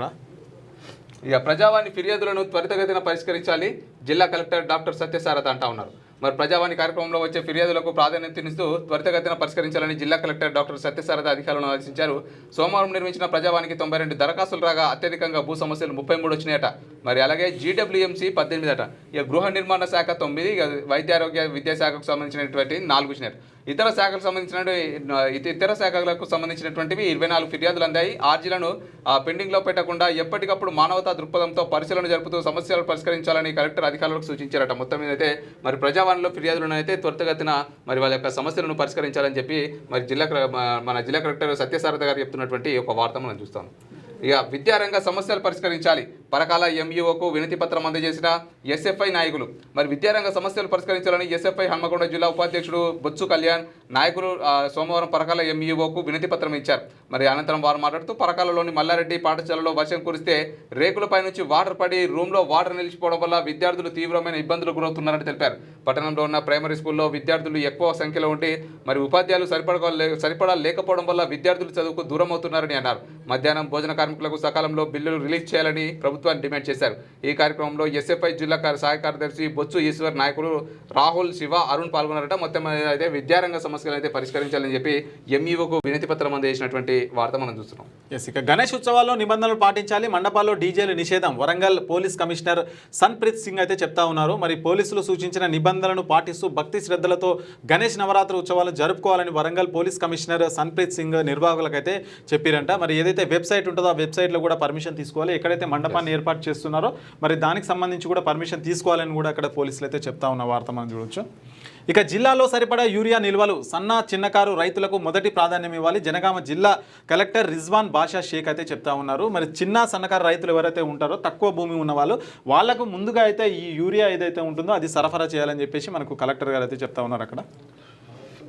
ఇక ప్రజావాణి ఫిర్యాదులను త్వరితగతిన పరిష్కరించాలి జిల్లా కలెక్టర్ డాక్టర్ సత్యసారథ అంటా ఉన్నారు. మరి ప్రజావాణి కార్యక్రమంలో వచ్చే ఫిర్యాదులకు ప్రాధాన్యతనిస్తూ త్వరితగతిన పరిష్కరించాలని జిల్లా కలెక్టర్ డాక్టర్ సత్యసారథ అధికారులను ఆదేశించారు. సోమవారం నిర్మించిన ప్రజావానికి 92 దరఖాస్తులు రాగా అత్యధికంగా భూ సమస్యలు 33 వచ్చినాయట. మరి అలాగే జీడబ్ల్యూఎంసీ 18 అట. ఇక గృహ నిర్మాణ శాఖ 9, ఇక వైద్యారోగ్య విద్యాశాఖకు సంబంధించినటువంటి 4 వచ్చినాయి. ఇతర శాఖలకు సంబంధించినటువంటివి 24 ఫిర్యాదులు అందాయి. ఆర్జీలను పెండింగ్లో పెట్టకుండా ఎప్పటికప్పుడు మానవతా దృక్పథంతో పరిశీలన జరుపుతూ సమస్యలు పరిష్కరించాలని కలెక్టర్ అధికారులకు సూచించారట. మొత్తం మీద అయితే మరి ప్రజావాణిలో ఫిర్యాదులను అయితే త్వరితగతిన మరి వాళ్ళ యొక్క సమస్యలను పరిష్కరించాలని చెప్పి మరి మన జిల్లా కలెక్టర్ సత్యసారథ గారు చెప్తున్నటువంటి ఒక వార్త మనం చూస్తాం. ఇక విద్యారంగ సమస్యలు పరిష్కరించాలి. పరకాల ఎంఈఓకు వినతి పత్రం అందజేసిన ఎస్ఎఫ్ఐ నాయకులు. మరి విద్యారంగ సమస్యలు పరిష్కరించాలని ఎస్ఎఫ్ఐ హన్మకొండ జిల్లా ఉపాధ్యక్షుడు బొత్సు కళ్యాణ్ నాయకులు సోమవారం పరకాల ఎంఈఓకు వినతి పత్రం ఇచ్చారు. మరి అనంతరం వారు మాట్లాడుతూ పరకాలలోని మల్లారెడ్డి పాఠశాలలో వర్షం కురిస్తే రేకులపై నుంచి వాటర్ పడి రూమ్లో వాటర్ నిలిచిపోవడం వల్ల విద్యార్థులు తీవ్రమైన ఇబ్బందులు గురవుతున్నారని తెలిపారు. పట్టణంలో ఉన్న ప్రైమరీ స్కూల్లో విద్యార్థులు ఎక్కువ సంఖ్యలో ఉంటే మరి ఉపాధ్యాయులు సరిపడా లేకపోవడం వల్ల విద్యార్థులు చదువుకు దూరం అవుతున్నారని అన్నారు. మధ్యాహ్నం భోజన కార్మికులకు సకాలంలో బిల్లులు రిలీజ్ చేయాలని ప్రభుత్వాన్ని డిమాండ్ చేశారు. ఈ కార్యక్రమంలో ఎస్ఎఫ్ఐ జిల్లా సహాయ కార్యదర్శి బొత్సు ఈశ్వర్, నాయకులు రాహుల్, శివ, అరుణ్ పాల్గొన్నారట. మొత్తం అయితే విద్యారంగ సమస్యలు అయితే పరిష్కరించాలని చెప్పి ఎంఈఓకు వినతి పత్రం అందజేసినటువంటి వార్త మనం చూస్తున్నాం. ఇక గణేష్ ఉత్సవాల్లో నిబంధనలు పాటించాలి, మండపాల్లో డీజేలు నిషేధం. వరంగల్ పోలీస్ కమిషనర్ సన్ప్రీత్ సింగ్ అయితే చెప్తా ఉన్నారు. మరి పోలీసులు సూచించిన నిబంధనలను పాటిస్తూ భక్తి శ్రద్ధలతో గణేష్ నవరాత్రి ఉత్సవాలు జరుపుకోవాలని వరంగల్ పోలీస్ కమిషనర్ సన్ప్రీత్ సింగ్ నిర్వాహకులకైతే చెప్పారంట. మరి ఏదైతే వెబ్సైట్ ఉంటుందో ఆ వెబ్సైట్లో కూడా పర్మిషన్ తీసుకోవాలి. ఎక్కడైతే మండపాన్ని ఏర్పాటు చేస్తున్నారో మరి దానికి సంబంధించి కూడా పర్మిషన్ తీసుకోవాలని కూడా అక్కడ పోలీసులు అయితే చెప్తా ఉన్న వార్త మనం చూడొచ్చు. ఇక జిల్లాలో సరిపడా యూరియా నిల్వలు. చిన్నకారు రైతులకు మొదటి ప్రాధాన్యం ఇవ్వాలి. జనగామ జిల్లా కలెక్టర్ రిజ్వాన్ బాషా షేక్ అయితే చెప్తా ఉన్నారు. మరి సన్నకారు రైతులు ఎవరైతే ఉంటారో తక్కువ భూమి ఉన్న వాళ్ళకు ముందుగా అయితే ఈ యూరియా ఏదైతే ఉంటుందో అది సరఫరా చేయాలని చెప్పేసి మనకు కలెక్టర్ గారు అయితే చెప్తా ఉన్నారు అక్కడ.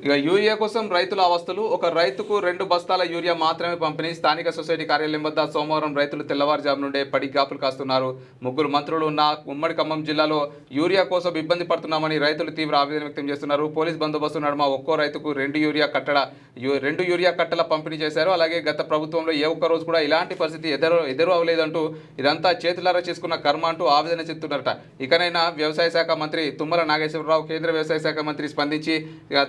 ఇక యూరియా కోసం రైతుల అవస్థలు. ఒక రైతుకు 2 బస్తాల యూరియా మాత్రమే పంపిణీ. స్థానిక సొసైటీ కార్యాలయం వద్ద సోమవారం రైతులు తెల్లవారుజాము నుండే పడిగాపులు కాస్తున్నారు. 3 మంత్రులు ఉన్న ఉమ్మడి ఖమ్మం జిల్లాలో యూరియా కోసం ఇబ్బంది పడుతున్నామని రైతులు తీవ్ర ఆవేదన వ్యక్తం చేస్తున్నారు. పోలీస్ బందోబస్తు నడుమ ఒక్కో రైతుకు 2 యూరియా కట్టల పంపిణీ చేశారు. అలాగే గత ప్రభుత్వంలో ఏ ఒక్క రోజు కూడా ఇలాంటి పరిస్థితి ఎదురు అవ్వలేదంటూ ఇదంతా చేతులారా చేసుకున్న కర్మ అంటూ ఆవేదన చెప్తున్నారట. ఇకనైనా వ్యవసాయ శాఖ మంత్రి తుమ్మల నాగేశ్వరరావు, కేంద్ర వ్యవసాయ శాఖ మంత్రి స్పందించి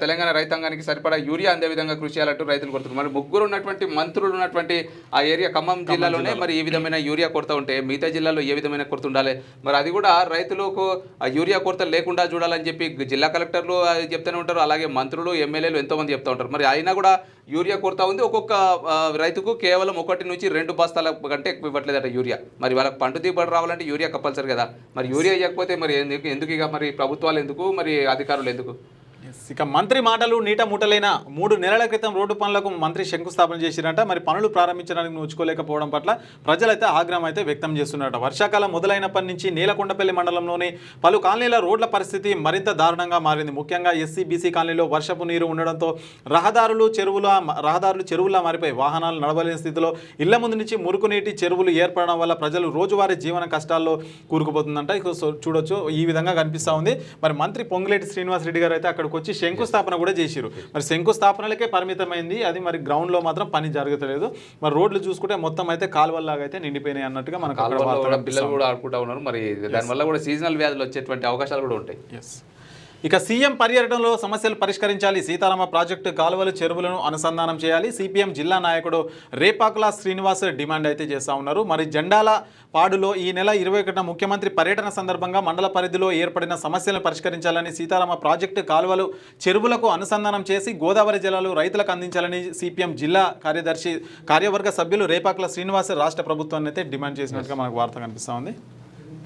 తెలంగాణ రైతాంగానికి సరిపడా యూరియా అందే విధంగా కృషి చేయాలంటూ రైతులు కోరుతున్నారు. మరి 3 ఉన్నటువంటి మంత్రులు ఉన్నటువంటి ఆ ఏరియా ఖమ్మం జిల్లాలోనే మరి ఈ విధమైన యూరియా కొరత ఉంటే మిగతా జిల్లాలో ఏ విధమైన కొరత ఉండాలి? మరి అది కూడా రైతులకు ఆ యూరియా కొరత లేకుండా చూడాలని చెప్పి జిల్లా కలెక్టర్లు చెప్తూనే ఉంటారు. అలాగే మంత్రులు, ఎమ్మెల్యేలు ఎంతోమంది చెప్తూ ఉంటారు. మరి అయినా కూడా యూరియా కొరత ఉంది. ఒక్కొక్క రైతుకు కేవలం 1 నుంచి 2 బస్తాల కంటే ఎక్కువ ఇవ్వట్లేదట యూరియా. మరి వాళ్ళకి పంట దిగుబడి రావాలంటే యూరియా కంపల్సరీ కదా. మరి యూరియా ఇవ్వకపోతే మరి ఎందుకు ఇక మరి ప్రభుత్వాలు ఎందుకు, మరి అధికారులు ఎందుకు? ఇక మంత్రి మాటలు నీట ముట్టలైన 3 నెలల క్రితం రోడ్డు పనులకు మంత్రి శంకుస్థాపన చేసిరట. మరి పనులు ప్రారంభించడానికి నోచుకోలేకపోవడం పట్ల ప్రజలైతే ఆగ్రహం అయితే వ్యక్తం చేస్తున్నారట. వర్షాకాలం మొదలైనప్పటి నుంచి నేలకొండపల్లి మండలంలోని పలు కాలనీల రోడ్ల పరిస్థితి మరింత దారుణంగా మారింది. ముఖ్యంగా ఎస్సీ బీసీ కాలనీలో వర్షపు నీరు ఉండడంతో రహదారులు చెరువులా మారిపోయి వాహనాలు నడవలేని స్థితిలో ఇళ్ల ముందు నుంచి మురుగునీటి చెరువులు ఏర్పడడం వల్ల ప్రజలు రోజువారీ జీవన కష్టాల్లో కూరుకుపోతుందంట. ఇక చూడొచ్చు ఈ విధంగా కనిపిస్తూ ఉంది. మరి మంత్రి పొంగులేటి శ్రీనివాసరెడ్డి గారు అయితే అక్కడికి వచ్చి శంకుస్థాపన కూడా చేసిరు. మరి శంకుస్థాపనలకే పరిమితమైంది, అది మరి గ్రౌండ్లో మాత్రం పని జరగట్లేదు. మరి రోడ్లు చూసుకుంటే మొత్తం అయితే కాలువల్లాగా అయితే నిండిపోయినాయి అన్నట్టుగా మనకు పిల్లలు కూడా ఆడుకుంటా ఉన్నారు. మరి దానివల్ల కూడా సీజనల్ వ్యాధులు వచ్చేటువంటి అవకాశాలు కూడా ఉంటాయి. ఇక సీఎం పర్యటనలో సమస్యలు పరిష్కరించాలి. సీతారామ ప్రాజెక్టు కాలువలు చెరువులను అనుసంధానం చేయాలి. సిపిఎం జిల్లా నాయకుడు రేపాకుల శ్రీనివాస్ డిమాండ్ అయితే చేస్తూ ఉన్నారు. మరి జెండాల పాడులో ఈ నెల 21న ముఖ్యమంత్రి పర్యటన సందర్భంగా మండల పరిధిలో ఏర్పడిన సమస్యలను పరిష్కరించాలని, సీతారామ ప్రాజెక్టు కాలువలు చెరువులకు అనుసంధానం చేసి గోదావరి జలాలు రైతులకు అందించాలని సిపిఎం జిల్లా కార్యవర్గ సభ్యులు రేపాకుల శ్రీనివాస్ రాష్ట్ర ప్రభుత్వాన్ని అయితే డిమాండ్ చేసినట్టుగా మనకు వార్త కనిపిస్తూ ఉంది.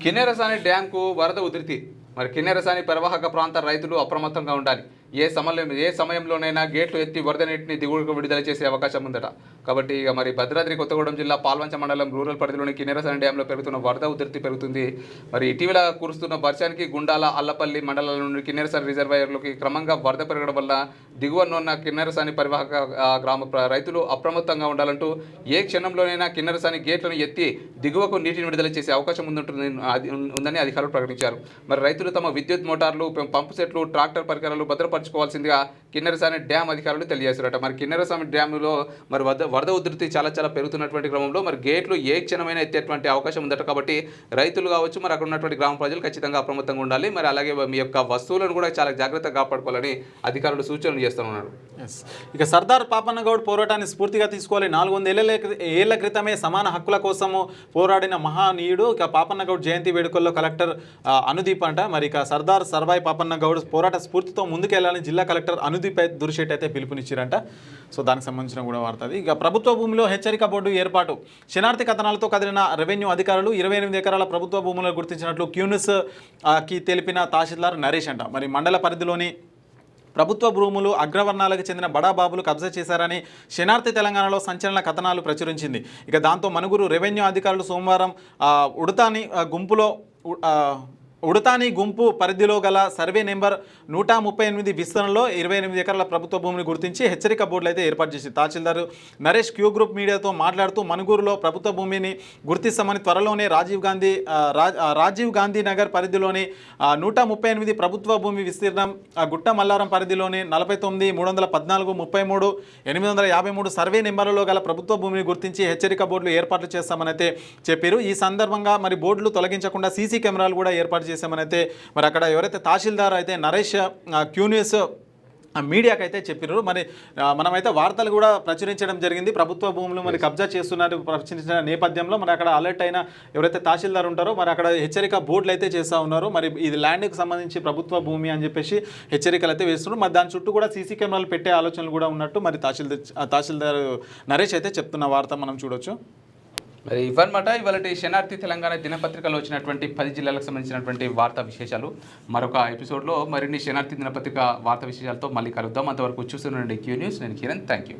కిన్నెరసాని డ్యాంకు వరద ఉధృతి. మరి కిన్నెరసాని పరివాహక ప్రాంత రైతులు అప్రమత్తంగా ఉండాలి. ఏ సమయంలోనైనా గేట్లు ఎత్తి వరద నీటిని దిగువకు విడుదల చేసే అవకాశం ఉందట. కాబట్టి ఇక మరి భద్రాద్రి కొత్తగూడెం జిల్లా పాల్వంచ మండలం రూరల్ పరిధిలోని కిన్నెరసాని డ్యాంలో పెరుగుతున్న వరద ఉధృతి పెరుగుతుంది. మరి ఇటీవల కురుస్తున్న వర్షానికి గుండాల, అల్లపల్లి మండలాల నుండి కిన్నెరసాని రిజర్వాయర్లోకి క్రమంగా వరద పెరగడం వల్ల దిగువనున్న కిన్నెరసాని పరివాహక గ్రామ రైతులు అప్రమత్తంగా ఉండాలంటూ ఏ క్షణంలోనైనా కిన్నెరసాని గేట్లను ఎత్తి దిగువకు నీటిని విడుదల చేసే అవకాశం ఉందని అధికారులు ప్రకటించారు. మరి రైతులు తమ విద్యుత్ మోటార్లు, పంపు సెట్లు, ట్రాక్టర్ పరికరాలు భద్రపరిచి ఏర్పరచుకోవాల్సిందిగా కిన్నెరసాని డ్యామ్ అధికారులు తెలియజేశారట. మరి కిన్నెరసాని డ్యాములో మరి వరద ఉధృతి చాలా పెరుగుతున్నటువంటి క్రమంలో మరి గేట్లు ఏ క్షణమైనా ఎత్తేటువంటి అవకాశం ఉందట. కాబట్టి రైతులు కావచ్చు, మరి అక్కడ ఉన్నటువంటి గ్రామ ప్రజలు ఖచ్చితంగా అప్రమత్తంగా ఉండాలి. మరి అలాగే మీ యొక్క వస్తువులను కూడా చాలా జాగ్రత్తగా కాపాడుకోవాలని అధికారులు సూచనలు చేస్తున్నారు. ఇక సర్దార్ పాపన్న గౌడ్ పోరాటాన్ని స్ఫూర్తిగా తీసుకోవాలి. 400 ఏళ్ల క్రితమే సమాన హక్కుల కోసము పోరాడిన మహానీయుడు. ఇక పాపన్న గౌడ్ జయంతి వేడుకల్లో కలెక్టర్ అనుదీప్ అంట. మరి ఇక సర్దార్ సర్వాయి పాపన్న గౌడ్ పోరాట స్ఫూర్తితో ముందుకెళ్లాలని జిల్లా కలెక్టర్ అనుదీప్ దురిశెట్టి అయితే పిలుపునిచ్చారంట. సో దానికి సంబంధించిన కూడా వార్తది. ఇక ప్రభుత్వ భూమిలో హెచ్చరిక బోర్డు ఏర్పాటు. శనార్థి కథనాలతో కదిలిన రెవెన్యూ అధికారులు 28 ఎకరాల ప్రభుత్వ భూములను గుర్తించినట్లు క్యూనిస్ కి తెలిపిన తహసీల్దార్ నరేష్ అంట. మరి మండల పరిధిలోని ప్రభుత్వ భూములు అగ్రవర్ణాలకు చెందిన బడాబాబులు కబ్జా చేశారని శనార్థి తెలంగాణలో సంచలన కథనాలు ప్రచురించింది. ఇక దాంతో మనుగురు రెవెన్యూ అధికారులు సోమవారం ఉడతాని గుంపు పరిధిలో గల సర్వే నెంబర్ 138 విస్తరణలో 28 ఎకరాల ప్రభుత్వ భూమిని గుర్తించి హెచ్చరిక బోర్డులు అయితే ఏర్పాటు చేసింది. తహసీల్దార్ నరేష్ క్యూ గ్రూప్ మీడియాతో మాట్లాడుతూ మనుగూరులో ప్రభుత్వ భూమిని గుర్తిస్తామని, త్వరలోనే రాజీవ్ గాంధీ నగర్ పరిధిలోని 138 ప్రభుత్వ భూమి విస్తీర్ణం, గుట్ట మల్లారం పరిధిలోని 49, 314, 33, 853 సర్వే నెంబర్లలో గల ప్రభుత్వ భూమిని గుర్తించి హెచ్చరిక బోర్డులు ఏర్పాట్లు చేస్తామని అయితే చెప్పారు. ఈ సందర్భంగా మరి బోర్డులు తొలగించకుండా సీసీ కెమెరాలు కూడా ఏర్పాటు చేశామనైతే మరి అక్కడ ఎవరైతే తహసీల్దార్ అయితే నరేష్ క్యూనియస్ మీడియాకి అయితే చెప్పారు. మరి మనమైతే వార్తలు కూడా ప్రచురించడం జరిగింది. ప్రభుత్వ భూములు మరి కబ్జా చేస్తున్నారు ప్రచురించిన నేపథ్యంలో మరి అక్కడ అలర్ట్ అయిన ఎవరైతే తహసీల్దార్ ఉంటారో మరి అక్కడ హెచ్చరిక బోర్డులు అయితే చేస్తూ ఉన్నారు. మరి ఇది ల్యాండ్కి సంబంధించి ప్రభుత్వ భూమి అని చెప్పేసి హెచ్చరికలు అయితే వేస్తున్నారు. మరి దాని చుట్టూ కూడా సీసీ కెమెరాలు పెట్టే ఆలోచనలు కూడా ఉన్నట్టు మరి తహసీల్దార్ నరేష్ అయితే చెప్తున్న వార్త మనం చూడొచ్చు. మరి ఇవన్నమాట ఇవాళ శనార్థి తెలంగాణ దినపత్రికలో వచ్చినటువంటి 10 జిల్లాలకు సంబంధించినటువంటి వార్తా విశేషాలు. మరొక ఎపిసోడ్లో మరిన్ని శనార్థి దినపత్రిక వార్తా విశేషాలతో మళ్ళీ కలుద్దాం. అంతవరకు చూస్తుండండి క్యూ న్యూస్. నేను కిరణ్. Thank you.